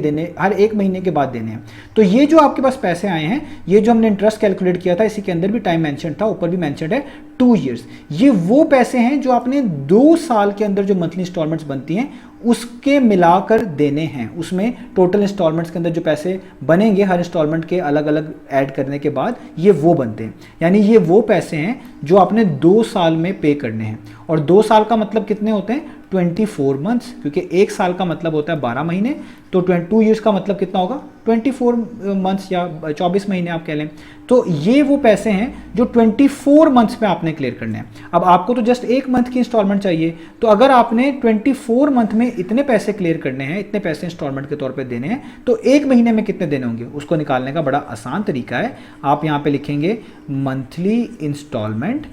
बाद देने हैं। तो ये जो आपके पास पैसे आए हैं, ये जो हमने इंटरेस्ट कैलकुलेट किया था, इसी के अंदर भी टाइम मेंशन था, ऊपर भी मेंशन है 2 ईयर्स। ये वो पैसे हैं जो आपने 2 साल के अंदर जो मंथली इंस्टॉलमेंट्स बनती हैं उसके मिलाकर देने हैं। उसमें टोटल इंस्टॉलमेंट्स के अंदर जो पैसे बनेंगे हर इंस्टॉलमेंट के अलग अलग ऐड करने के बाद ये वो बनते हैं। यानी ये वो पैसे हैं जो आपने 2 साल में पे करने हैं। और 2 साल का मतलब कितने होते हैं, 24 मंथ्स, क्योंकि 1 साल का मतलब होता है 12 महीने। तो 2 ईयर्स का मतलब कितना होगा, 24 मंथ्स या 24 महीने आप कह लें। तो ये वो पैसे हैं जो 24 मंथ्स में आपने क्लियर करने हैं। अब आपको तो जस्ट 1 मंथ की इंस्टॉलमेंट चाहिए, तो अगर आपने 24 मंथ में इतने पैसे क्लियर करने हैं, इतने पैसे इंस्टॉलमेंट के तौर पे देने हैं, तो 1 महीने में कितने देने होंगे उसको निकालने का बड़ा आसान तरीका है। आप यहाँ पे लिखेंगे मंथली इंस्टॉलमेंट,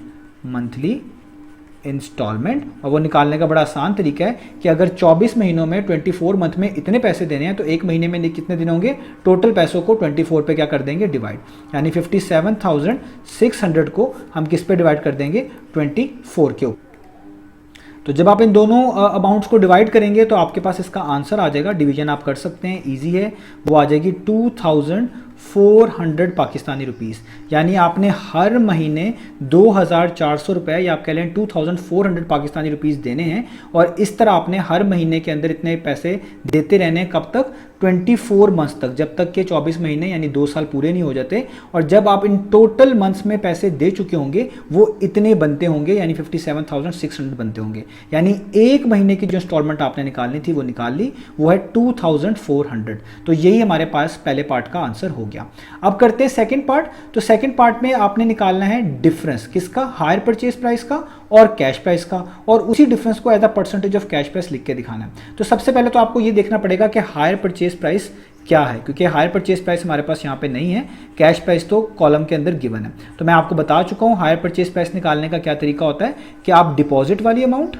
और वो निकालने का बड़ा आसान तरीका है कि अगर 24 महीनों में 24 मंथ में इतने पैसे देने हैं तो 1 महीने में कितने दिन होंगे, टोटल पैसों को 24 पे क्या कर देंगे, डिवाइड। यानी 57,600 को हम किस पे डिवाइड कर देंगे, 24 के ऊपर। तो जब आप इन दोनों अमाउंट्स को डिवाइड करेंगे तो आपके पास इसका आंसर आ जाएगा। डिवीजन आप कर सकते हैं, इजी है, वो आ जाएगी 2,400 पाकिस्तानी रुपीज़। यानी आपने हर महीने 2,400 रुपये या आप कह लें 2,400 पाकिस्तानी रुपीज़ देने हैं। और इस तरह आपने हर महीने के अंदर इतने पैसे देते रहने हैं, कब तक, 24 मंथ्स तक, जब तक के 24 महीने यानी 2 साल पूरे नहीं हो जाते। और जब आप इन टोटल मंथ्स में पैसे दे चुके होंगे वो इतने बनते होंगे, यानी 57,600 बनते होंगे। यानी 1 महीने की जो इंस्टॉलमेंट आपने निकालनी थी वो निकाल ली, वो है 2,400। तो यही हमारे पास पहले पार्ट का आंसर हो गया। अब करते हैं सेकंड पार्ट। तो सेकंड पार्ट में आपने निकालना है डिफरेंस, किसका, हायर परचेज प्राइस का और कैश प्राइस का, और उसी डिफरेंस को as a percentage of cash price लिख के दिखाना है। तो सबसे पहले तो आपको ये देखना पड़ेगा कि हायर परचेज प्राइस क्या है, क्योंकि हायर परचेज प्राइस हमारे पास यहाँ पे नहीं है, कैश प्राइस तो कॉलम के अंदर गिवन है। तो मैं आपको बता चुका हूँ हायर परचेज प्राइस निकालने का क्या तरीका होता है कि आप डिपॉजिट वाली अमाउंट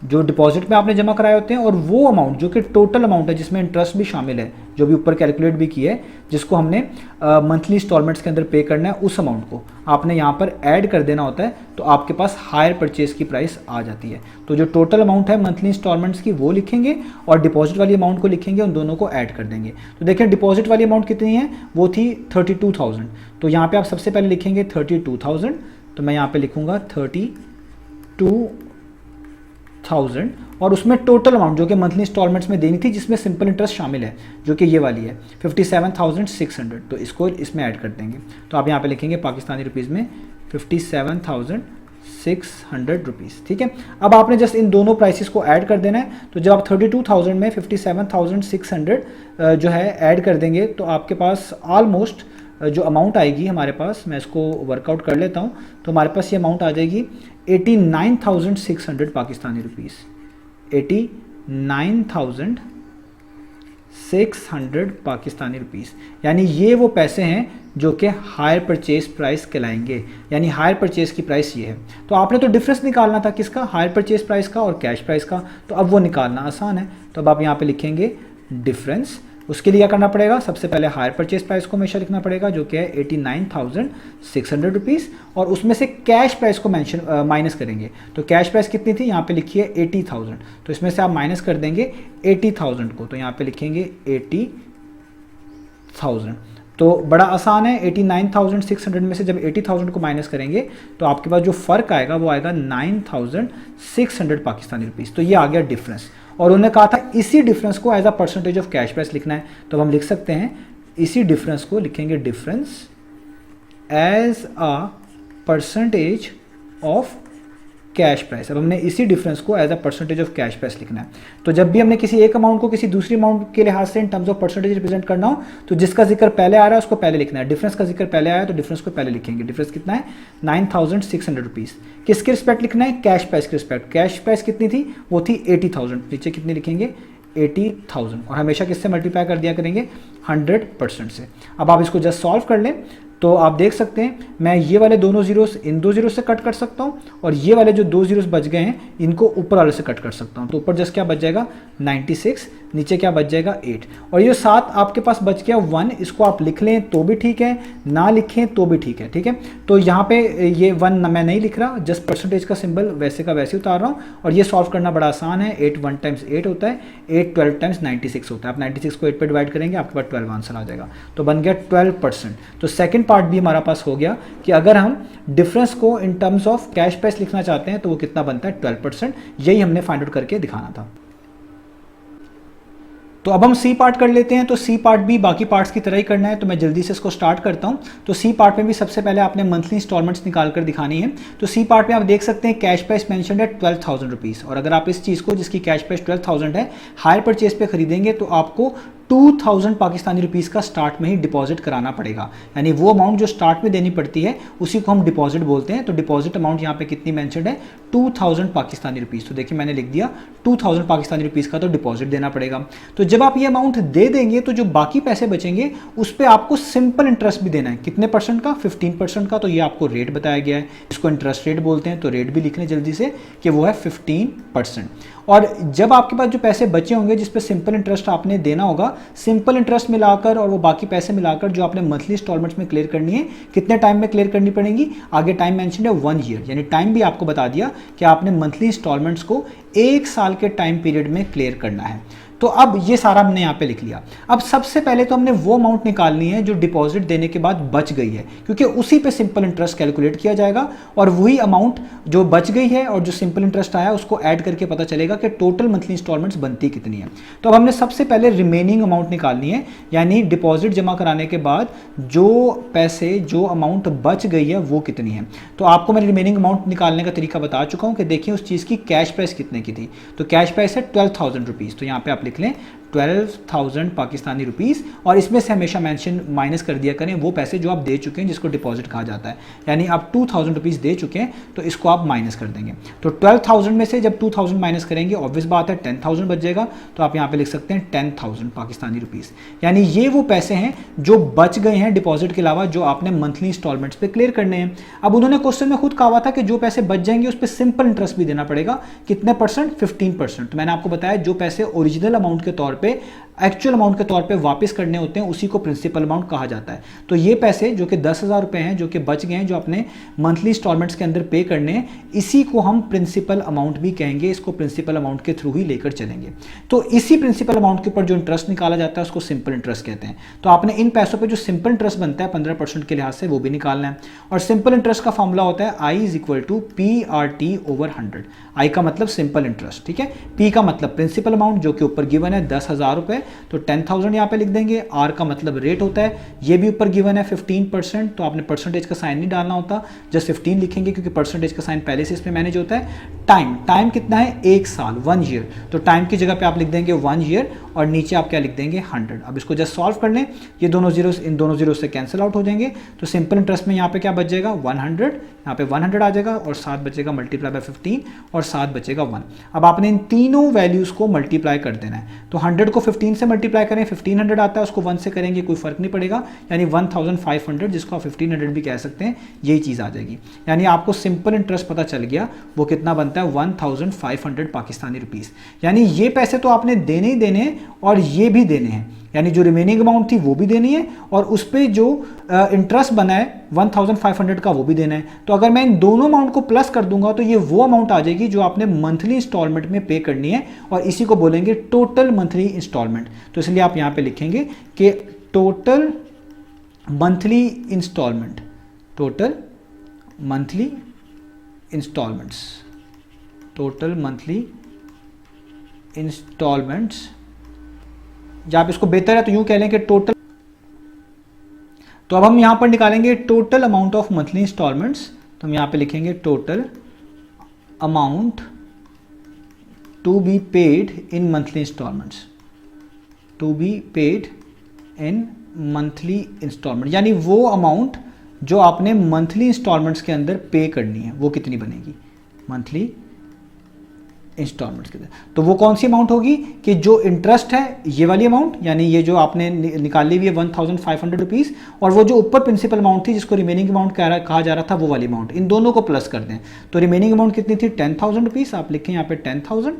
जो डिपॉजिट में आपने जमा कराए होते हैं और वो अमाउंट जो कि टोटल अमाउंट है जिसमें इंटरेस्ट भी शामिल है, जो भी ऊपर कैलकुलेट भी किया है, जिसको हमने मंथली इंस्टॉलमेंट्स के अंदर पे करना है, उस अमाउंट को आपने यहाँ पर ऐड कर देना होता है। तो आपके पास हायर परचेज की प्राइस आ जाती है। तो जो टोटल अमाउंट है मंथली इंस्टॉलमेंट्स की वो लिखेंगे और डिपॉजिट वाली अमाउंट को लिखेंगे, उन दोनों को ऐड कर देंगे। तो देखिए डिपॉजिट वाली अमाउंट कितनी है, वो थी 32,000। तो यहाँ पे आप सबसे पहले लिखेंगे 32,000। तो मैं यहाँ पे लिखूंगा 32,000 और उसमें टोटल अमाउंट जो कि मंथली इंस्टॉलमेंट्स में देनी थी, जिसमें सिंपल इंटरेस्ट शामिल है, जो कि ये वाली है 57,600। तो इसको इसमें ऐड कर देंगे। तो आप यहाँ पे लिखेंगे पाकिस्तानी रुपीज़ में 57,600 रुपीज़। ठीक है, अब आपने जस्ट इन दोनों प्राइसेस को ऐड कर देना है। तो जब आप 32,000 में 57,600 जो है ऐड कर देंगे तो आपके पास ऑलमोस्ट जो अमाउंट आएगी हमारे पास, मैं इसको वर्कआउट कर लेता हूँ, तो हमारे पास ये अमाउंट आ जाएगी 89,600 पाकिस्तानी रुपीज़। 89,600 पाकिस्तानी रुपीज़। यानी ये वो पैसे हैं जो कि हायर परचेज प्राइस कहलाएंगे, यानी हायर परचेज की प्राइस ये है। तो आपने तो डिफरेंस निकालना था किसका, हायर परचेज प्राइस का और कैश प्राइस का। तो अब वो निकालना आसान है। तो अब आप यहाँ पे लिखेंगे डिफरेंस। उसके लिए क्या करना पड़ेगा, सबसे पहले हायर परचेज प्राइस को हमेशा लिखना पड़ेगा जो कि है 89,600 रुपीज़, और उसमें से कैश प्राइस को माइनस करेंगे। तो कैश प्राइस कितनी थी, यहाँ पे लिखिए 80,000। तो इसमें से आप माइनस कर देंगे 80,000 को, तो यहाँ पे लिखेंगे 80,000। तो बड़ा आसान है, 89,600 में से जब 80,000 को माइनस करेंगे तो आपके पास जो फ़र्क आएगा वो आएगा 9,600 पाकिस्तानी रुपीज़। तो ये आ गया डिफरेंस। और उन्होंने कहा था इसी डिफरेंस को as a percentage of cash price लिखना है। तो हम लिख सकते हैं इसी डिफरेंस को लिखेंगे difference as a percentage of cash price. अब हमने इसी डिफरेंस को as a percentage of cash price लिखना है। तो जब भी हमने किसी एक अमाउंट को किसी दूसरी अमाउंट के लिहाज से इन टर्म्स ऑफ परसेंटेज रिप्रेजेंट करना हो तो जिसका जिक्र पहले आ रहा है उसको पहले लिखना है। डिफरेंस का जिक्र पहले आया तो डिफरेंस को पहले लिखेंगे। डिफरेंस कितना है 9600 रुपीज़। किसके रिस्पेक्ट लिखना है, कैश प्राइस के रिस्पेक्ट। कैश प्राइस कितनी थी, वो थी 80,000। नीचे कितनी लिखेंगे 80,000 और हमेशा किससे मल्टीप्लाई कर दिया करेंगे 100% से। अब आप इसको जस्ट सॉल्व कर लें तो आप देख सकते हैं मैं ये वाले दोनों जीरोस इन दो जीरो से कट कर सकता हूँ और ये वाले जो दो जीरोस बच गए हैं इनको ऊपर वाले से कट कर सकता हूँ। तो ऊपर जस्ट क्या बच जाएगा 96, नीचे क्या बच जाएगा 8 और ये 7 आपके पास बच गया 1। इसको आप लिख लें तो भी ठीक है, ना लिखें तो भी ठीक है, ठीक है। तो यहाँ पे ये 1 मैं नहीं लिख रहा, जस्ट परसेंटेज का सिंबल वैसे का वैसे उतार रहा हूँ और ये सॉल्व करना बड़ा आसान है। 8 1 टाइम्स 8 होता है, 8 12 टाइम्स 96 होता है। आप 96 को 8 पे डिवाइड करेंगे आपके पास 12 आंसर आ जाएगा। तो बन गया 12%। तो सेकंड पार्ट भी हमारा पास हो गया कि अगर हम डिफरेंस को इन टर्म्स ऑफ कैश प्राइस लिखना चाहते हैं तो वो कितना बनता है 12%। यही हमने फाइंड आउट करके दिखाना था। तो अब हम सी पार्ट कर लेते हैं। तो सी पार्ट भी बाकी पार्ट्स की तरह ही करना है, तो मैं जल्दी से इसको स्टार्ट करता हूं। तो सी पार्ट में भी सबसे पहले आपने मंथली इंस्टॉलमेंट्स निकाल कर दिखानी है। तो सी पार्ट में आप देख सकते हैं कैश प्राइस मेंशन्ड है 12,000 रुपीज़ और अगर आप इस चीज़ को जिसकी कैश प्राइस 12,000 है हायर परचेज पे खरीदेंगे तो आपको 2000 पाकिस्तानी रुपीज़ का स्टार्ट में ही डिपॉजिट कराना पड़ेगा। यानी वो अमाउंट जो स्टार्ट में देनी पड़ती है उसी को हम डिपॉजिट बोलते हैं। तो डिपॉजिट अमाउंट यहाँ पे कितनी मेंशन्ड है 2000 पाकिस्तानी रुपीज़। तो देखिए मैंने लिख दिया 2000 पाकिस्तानी रुपीज़ का तो डिपॉजिट देना पड़ेगा। तो जब आप ये अमाउंट दे देंगे तो जो बाकी पैसे बचेंगे उस पर आपको सिंपल इंटरेस्ट भी देना है। कितने परसेंट का 15% का। तो ये आपको रेट बताया गया है, इसको इंटरेस्ट रेट बोलते हैं। तो रेट भी लिख लें जल्दी से कि वो है 15%। और जब आपके पास जो पैसे बचे होंगे जिस पे सिंपल इंटरेस्ट आपने देना होगा, सिंपल इंटरेस्ट मिलाकर और वो बाकी पैसे मिलाकर जो आपने मंथली इंस्टॉलमेंट्स में क्लियर करनी है, कितने टाइम में क्लियर करनी पड़ेगी आगे टाइम मेंशन है 1 ईयर। यानी टाइम भी आपको बता दिया कि आपने मंथली इंस्टॉलमेंट्स को 1 साल के टाइम पीरियड में क्लियर करना है। तो अब ये सारा हमने यहाँ पे लिख लिया। अब सबसे पहले तो हमने वो अमाउंट निकालनी है जो डिपॉजिट देने के बाद बच गई है, क्योंकि उसी पे सिंपल इंटरेस्ट कैलकुलेट किया जाएगा और वही अमाउंट जो बच गई है और जो सिंपल इंटरेस्ट आया उसको ऐड करके पता चलेगा कि टोटल मंथली इंस्टॉलमेंट्स बनती कितनी है। तो अब हमने सबसे पहले रिमेनिंग अमाउंट निकालनी है, यानी डिपॉजिट जमा कराने के बाद जो पैसे जो अमाउंट बच गई है वो कितनी है। तो आपको मैं रिमेनिंग अमाउंट निकालने का तरीका बता चुका हूँ कि देखिए उस चीज़ की कैश प्राइस कितने की थी। तो कैश प्राइस है 12,000 रुपीज़। तो यहाँ पे आप लिख लें 12,000 पाकिस्तानी रुपीज़ और इसमें से हमेशा मेंशन माइनस कर दिया करें वो पैसे जो आप दे चुके हैं जिसको डिपॉजिट कहा जाता है। यानी आप 2,000 रुपीज़ दे चुके हैं तो इसको आप माइनस कर देंगे। तो 12,000 में से जब 2,000 माइनस करेंगे ऑब्वियस बात है 10,000 बच जाएगा। तो आप यहाँ पे लिख सकते हैं 10,000 पाकिस्तानी रुपीज़। यानी ये वो पैसे हैं जो बच गए हैं डिपॉजिट के अलावा जो आपने मंथली इंस्टॉलमेंट्स पे क्लियर करने हैं। अब उन्होंने क्वेश्चन में खुद कहा था कि जो पैसे बच जाएंगे उस पर सिंपल इंटरेस्ट भी देना पड़ेगा। कितने परसेंट 15%। तो मैंने आपको बताया जो पैसे ओरिजिनल अमाउंट के तौर पे एक्चुअल अमाउंट के तौर पे वापस करने होते हैं उसी को प्रिंसिपल अमाउंट कहा जाता है। तो ये पैसे जो कि 10,000 रुपये हैं जो कि बच गए हैं जो अपने मंथली इंस्टॉलमेंट्स के अंदर पे करने हैं, इसी को हम प्रिंसिपल अमाउंट भी कहेंगे। इसको प्रिंसिपल अमाउंट के थ्रू ही लेकर चलेंगे। तो इसी प्रिंसिपल अमाउंट के ऊपर जो इंटरेस्ट निकाला जाता है उसको सिंपल इंटरेस्ट कहते हैं। तो आपने इन पैसों पर जो सिंपल इंटरेस्ट बनता है 15% के लिहाज से वो भी निकालना है। और सिंपल इंटरेस्ट का फॉर्मूला होता है I = PRT/100। I का मतलब सिंपल इंटरेस्ट, ठीक है। P का मतलब प्रिंसिपल अमाउंट जो कि ऊपर गिवन है 10,000 रुपये, तो 10,000 यहाँ पे लिख देंगे। R का मतलब रेट होता है, ये भी ऊपर गिवन है 15%। तो आपने परसेंटेज का साइन नहीं डालना होता, जस्ट 15 लिखेंगे क्योंकि परसेंटेज का साइन पहले से इसमें मैनेज होता है। टाइम कितना है 1 साल 1 ईयर। तो टाइम की जगह पे आप लिख देंगे 1 ईयर और नीचे आप क्या लिख देंगे 100। अब इसको जस्ट सॉल्व कर लें, ये दोनों जीरोस इन दोनों जीरो से कैंसिल आउट हो जाएंगे। तो सिंपल इंटरेस्ट में यहाँ पे क्या बच जाएगा 100, यहाँ पे 100 आ जाएगा और 7 बचेगा मल्टीप्लाई बाय 15 और 7 बचेगा 1। अब आपने इन तीनों वैल्यूज़ को मल्टीप्लाई कर देना है। तो 100 को 15 से मल्टीप्लाई करें 1500 आता है, उसको 1 से करेंगे कोई फर्क नहीं पड़ेगा, यानी 1500 जिसको आप 1500 भी कह सकते हैं, यही चीज़ आ जाएगी। यानी आपको सिंपल इंटरेस्ट पता चल गया वो कितना बनता है 1500 पाकिस्तानी रुपीज़। यानी ये पैसे तो आपने देने ही देने हैं और ये भी देने हैं, यानी जो रिमेनिंग अमाउंट थी वो भी देनी है और उस पर जो इंटरेस्ट बना है 1500 का वो भी देना है। तो अगर मैं इन दोनों अमाउंट को प्लस कर दूंगा तो ये वो अमाउंट आ जाएगी जो आपने मंथली इंस्टॉलमेंट में पे करनी है और इसी को बोलेंगे टोटल मंथली इंस्टॉलमेंट। तो इसलिए आप यहाँ पे लिखेंगे कि total monthly instalment, total monthly instalments, total monthly instalments, या आप इसको बेहतर है तो यूं कह लें कि टोटल। तो अब हम यहां पर निकालेंगे total amount of monthly instalments. तो हम यहां पे लिखेंगे total amount to be paid in monthly instalments, to be paid in monthly instalment, यानी वो अमाउंट जो आपने मंथली इंस्टॉलमेंट्स के अंदर पे करनी है वो कितनी बनेगी मंथली इंस्टॉलमेंट्स के अंदर। तो वो कौन सी अमाउंट होगी कि जो इंटरेस्ट है ये वाली अमाउंट, यानी ये जो आपने निकाली हुई है 1500 रुपीज़, और वो जो ऊपर प्रिंसिपल अमाउंट थी जिसको रिमेनिंग अमाउंट कहा जा रहा था वो वाली अमाउंट, इन दोनों को प्लस कर दें। तो रिमेनिंग अमाउंट कितनी थी 10,000 रुपीज़, आप लिखें यहाँ पे 10,000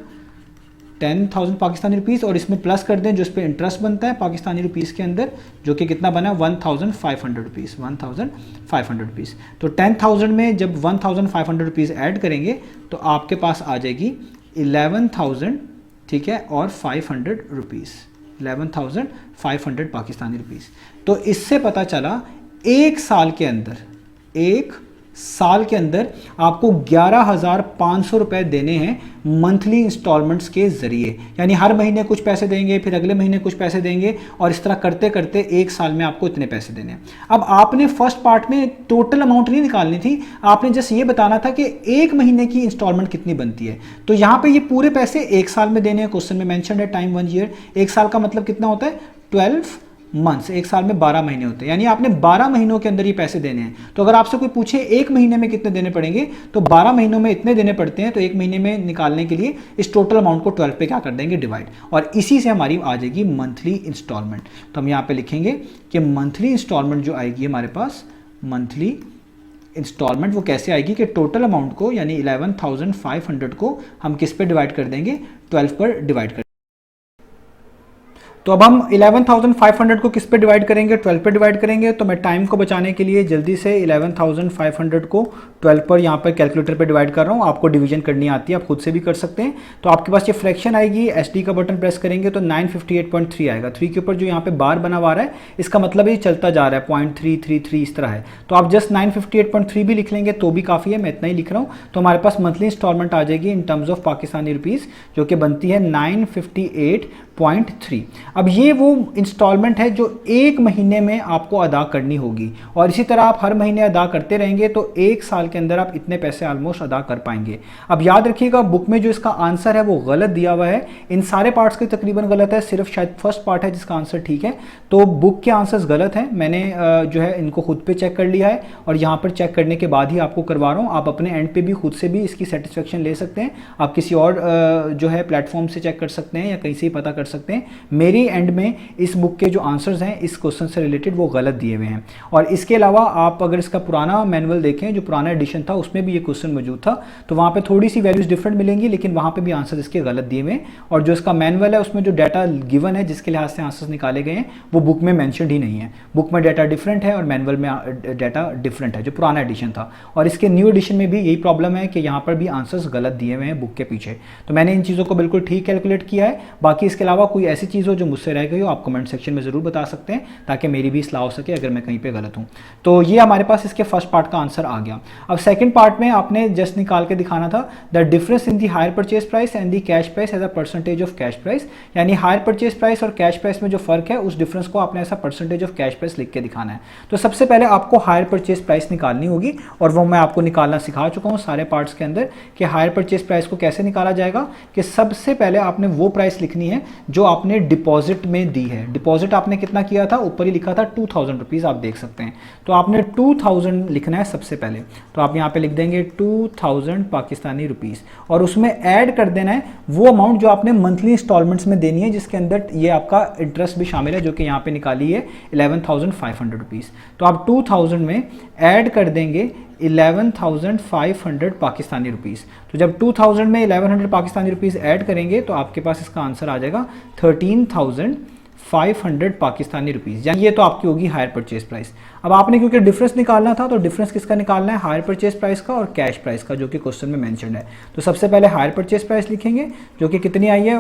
पाकिस्तानी रुपीज़, और इसमें प्लस कर दें जो इस पर इंटरेस्ट बनता है पाकिस्तानी रुपीज़ के अंदर, जो कि कितना बना 1,500 रुपीज़, 1,500 रुपीज़। तो 10,000 में जब 1,500 रुपीज़ ऐड करेंगे तो आपके पास आ जाएगी 11,000, ठीक है, और 500 रुपीज़, 11,500 पाकिस्तानी रुपीज़। तो इससे पता चला एक साल के अंदर आपको 11,500 रुपये देने हैं मंथली इंस्टॉलमेंट्स के ज़रिए, यानी हर महीने कुछ पैसे देंगे, फिर अगले महीने कुछ पैसे देंगे, और इस तरह करते करते एक साल में आपको इतने पैसे देने हैं। अब आपने फर्स्ट पार्ट में टोटल अमाउंट नहीं निकालनी थी, आपने जस्ट ये बताना था कि एक महीने की इंस्टॉलमेंट कितनी बनती है। तो यहाँ पे ये पूरे पैसे एक साल में देने हैं, क्वेश्चन में मेंशन है टाइम 1 ईयर, एक साल का मतलब कितना होता है 12 मंथ्स, एक साल में 12 महीने होते हैं, यानी आपने 12 महीनों के अंदर ये पैसे देने हैं। तो अगर आपसे कोई पूछे एक महीने में कितने देने पड़ेंगे, तो 12 महीनों में इतने देने पड़ते हैं, तो एक महीने में निकालने के लिए इस टोटल अमाउंट को 12 पे क्या कर देंगे डिवाइड, और इसी से हमारी आ जाएगी मंथली इंस्टॉलमेंट। तो हम यहाँ पे लिखेंगे कि मंथली इंस्टॉलमेंट जो आएगी हमारे पास, मंथली इंस्टॉलमेंट वो कैसे आएगी कि टोटल अमाउंट को यानी 11,500 को हम किस पे डिवाइड कर देंगे 12 पर डिवाइड कर। तो अब हम 11,500 को किस पे डिवाइड करेंगे 12 पे डिवाइड करेंगे। तो मैं टाइम को बचाने के लिए जल्दी से 11,500 को 12 पर यहाँ पर कैलकुलेटर पे डिवाइड कर रहा हूँ, आपको डिवीजन करनी आती है, आप खुद से भी कर सकते हैं। तो आपके पास ये फ्रैक्शन आएगी, SD का बटन प्रेस करेंगे तो 958.3 आएगा। 3 के ऊपर जो यहाँ पे बार बना हुआ है इसका मतलब ये चलता जा रहा है 0.333 इस तरह है। तो आप जस्ट 958.3 भी लिख लेंगे तो भी काफ़ी है, मैं इतना ही लिख रहा हूँ। तो हमारे पास मंथली इंस्टॉलमेंट आ जाएगी इन टर्म्स ऑफ पाकिस्तानी रुपीज़, जो कि बनती है 958.3। अब ये वो इंस्टॉलमेंट है जो एक महीने में आपको अदा करनी होगी, और इसी तरह आप हर महीने अदा करते रहेंगे तो एक साल के अंदर आप इतने पैसे ऑलमोस्ट अदा कर पाएंगे। अब याद रखिएगा बुक में जो इसका आंसर है वो गलत दिया हुआ है, इन सारे पार्ट्स के तकरीबन गलत है, सिर्फ शायद फर्स्ट पार्ट है जिसका आंसर ठीक है। तो बुक के आंसर्स गलत हैं, मैंने जो है इनको खुद पे चेक कर लिया है, और यहाँ पर चेक करने के बाद ही आपको करवा रहा हूँ। आप अपने एंड पे भी खुद से भी इसकी सेटिस्फेक्शन ले सकते हैं, आप किसी और जो है प्लेटफॉर्म से चेक कर सकते हैं या कहीं से ही पता कर सकते हैं। मेरी एंड में इस बुक के जो आंसर्स हैं इस क्वेश्चन से रिलेटेड वो गलत दिए हुए हैं। और इसके अलावा आप अगर इसका पुराना मैनुअल देखें, जो पुराना एडिशन था उसमें भी ये क्वेश्चन मौजूद था, तो वहाँ पे थोड़ी सी वैल्यूज डिफरेंट मिलेंगी, लेकिन वहाँ पे भी आंसर इसके गलत दिए हुए हैं। और जो इसका मैनुअल है उसमें जो डाटा गिवन है जिसके लिहाज से आंसर्स निकाले गए हैं वो बुक में मैंशनड ही नहीं है। बुक में डाटा डिफरेंट है और मैनुअल में डाटा डिफरेंट है, जो पुराना एडिशन था। और इसके न्यू एडिशन में भी यही प्रॉब्लम है कि यहाँ पर भी आंसर्स गलत दिए हुए हैं बुक के पीछे। तो मैंने इन चीज़ों को बिल्कुल ठीक कैलकुलेट किया है। बाकी इसके अलावा कोई ऐसी चीज़ हो जो मुझसे रह गई हो आप कमेंट सेक्शन में ज़रूर बता सकते हैं, ताकि मेरी भी सलाह हो सके अगर मैं कहीं पे गलत हूँ। तो ये हमारे पास इसके फर्स्ट पार्ट का आंसर आ गया। अब सेकंड पार्ट में आपने जस्ट निकाल के दिखाना था the difference in the hire purchase price and the cash price as a percentage of cash price, यानी हायर परचेज प्राइस और कैश प्राइस में जो फर्क है उस डिफरेंस को आपने ऐसा परसेंटेज ऑफ कैश प्राइस लिख के दिखाना है। तो सबसे पहले आपको हायर परचेज प्राइस निकालनी होगी, और वो मैं आपको निकालना सिखा चुका हूँ सारे पार्ट्स के अंदर कि हायर परचेज प्राइस को कैसे निकाला जाएगा। कि सबसे पहले आपने वो प्राइस लिखनी है जो आपने डिपॉजिट में दी है। डिपॉजिट आपने कितना किया था, ऊपर ही लिखा था 2,000 रुपीज़, आप देख सकते हैं। तो आपने 2,000 लिखना है सबसे पहले। तो आप यहाँ पे लिख देंगे 2,000 पाकिस्तानी रुपीज़, और उसमें ऐड कर देना है वो अमाउंट जो आपने मंथली इंस्टॉलमेंट्स में देनी है, जिसके अंदर ये आपका इंटरेस्ट भी शामिल है, जो कि यहाँ पे निकाली है 11,500 रुपीज़। तो आप 2,000 में ऐड कर देंगे 11,500 पाकिस्तानी रुपीज़। तो जब 2,000 में 1100 पाकिस्तानी रुपीज़ ऐड करेंगे तो आपके पास इसका आंसर आ जाएगा 13,500 पाकिस्तानी रुपीज़, यानी ये तो आपकी होगी हायर परचेज प्राइस। अब आपने क्योंकि डिफरेंस निकालना था तो डिफरेंस किसका निकालना है, हायर परचेज प्राइस का और कैश प्राइस का, जो कि क्वेश्चन में मेंशन्ड है। तो सबसे पहले हायर परचेज प्राइस लिखेंगे जो कि कितनी आई है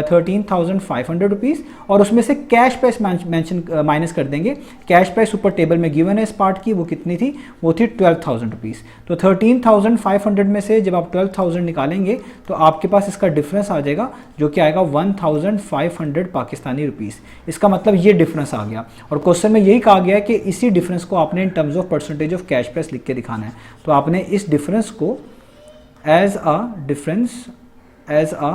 13,500 रुपीज़, और उसमें से कैश प्राइस माइनस कर देंगे। कैश प्राइस ऊपर टेबल में गिवन है इस पार्ट की, वो कितनी थी, वो थी 12,000 रुपीज़। तो 13,500 में से जब आप 12,000 निकालेंगे तो आपके पास इसका डिफरेंस आ जाएगा जो कि आएगा 1,500 पाकिस्तानी रुपीज़। इसका मतलब ये डिफरेंस आ गया, और क्वेश्चन में यही कहा गया है कि इसी डिफरेंस को आपने in terms of percentage of cash price लिख के दिखाना है। तो आपने इस डिफरेंस को as a difference as a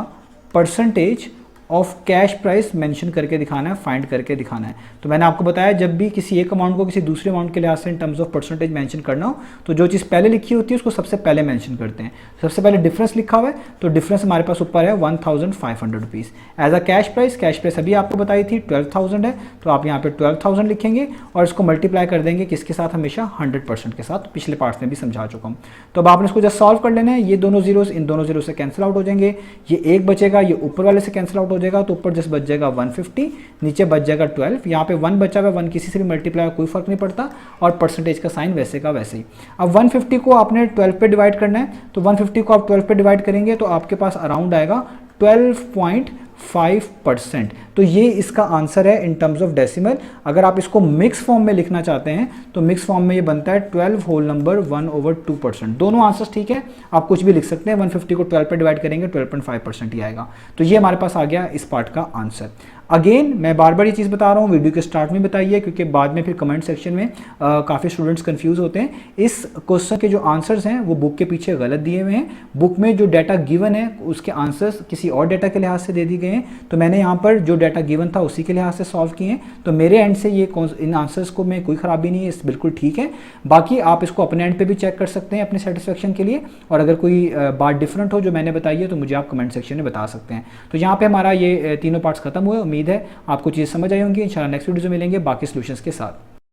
percentage of cash price mention करके दिखाना है, फाइंड करके दिखाना है। तो मैंने आपको बताया जब भी किसी एक अमाउंट को किसी दूसरे अमाउंट के लिहाज से इन टर्म्स ऑफ परसेंटेज मेंशन करना हो तो जो चीज़ पहले लिखी होती है उसको सबसे पहले मेंशन करते हैं। सबसे पहले डिफरेंस लिखा हुआ है तो डिफरेंस हमारे पास ऊपर है 1500 rupees. As a cash price अभी आपको बताई थी 12,000 है, तो आप यहाँ पे 12,000 लिखेंगे और इसको मल्टीप्लाई कर देंगे किसके साथ, हमेशा 100% के साथ। पिछले पार्ट में भी समझा चुका हूँ। तो अब आपने इसको जस्ट सॉल्व कर लेना है। ये दोनों जीरोस इन दोनों जीरो से कैंसिल आउट हो जाएंगे, ये एक बचेगा, ये ऊपर वाले से कैंसिल आउट हो जाएगा, तो ऊपर जस्ट बच जाएगा 150, नीचे बच जाएगा 12। यहाँ पे 1 बचा हुआ, 1 किसी से भी मल्टीप्लाई कोई फर्क नहीं पड़ता, और परसेंटेज का साइन वैसे का वैसे ही। अब 150 को आपने 12 पे डिवाइड करना है, तो 150 को आप 12 पे डिवाइड करेंगे तो आपके पास अराउंड आएगा 12.5%। तो ये इसका आंसर है इन टर्म्स ऑफ डेसिमल। अगर आप इसको मिक्स फॉर्म में लिखना चाहते हैं तो मिक्स फॉर्म में ये बनता है 12 होल नंबर 1/2%। दोनों आंसर्स ठीक है, आप कुछ भी लिख सकते हैं। 150 को 12 पे डिवाइड करेंगे 12.5% ही आएगा। तो ये हमारे पास आ गया इस पार्ट का आंसर। अगेन मैं बार बार ये चीज़ बता रहा हूँ, वीडियो के स्टार्ट में बताइए, क्योंकि बाद में फिर कमेंट सेक्शन में काफ़ी स्टूडेंट्स कंफ्यूज होते हैं। इस क्वेश्चन के जो आंसर्स हैं वो बुक के पीछे गलत दिए हुए हैं। बुक में जो डाटा गिवन है उसके आंसर्स किसी और डाटा के लिहाज से दे दिए गए हैं, तो मैंने यहाँ पर जो डाटा गिवन था उसी के लिहाज से सॉल्व किए हैं। तो मेरे एंड से ये इन आंसर्स को में कोई ख़राबी नहीं है, बिल्कुल ठीक है। बाकी आप इसको अपने एंड पे भी चेक कर सकते हैं अपने सेटिस्फेक्शन के लिए, और अगर कोई बात डिफरेंट हो जो मैंने बताई है तो मुझे आप कमेंट सेक्शन में बता सकते हैं। तो यहाँ पे हमारा ये तीनों पार्ट्स खत्म हुए। उम्मीद है आपको चीज़ समझ आई होंगी। इंशाल्लाह नेक्स्ट वीडियो में मिलेंगे बाकी सॉल्यूशंस के साथ।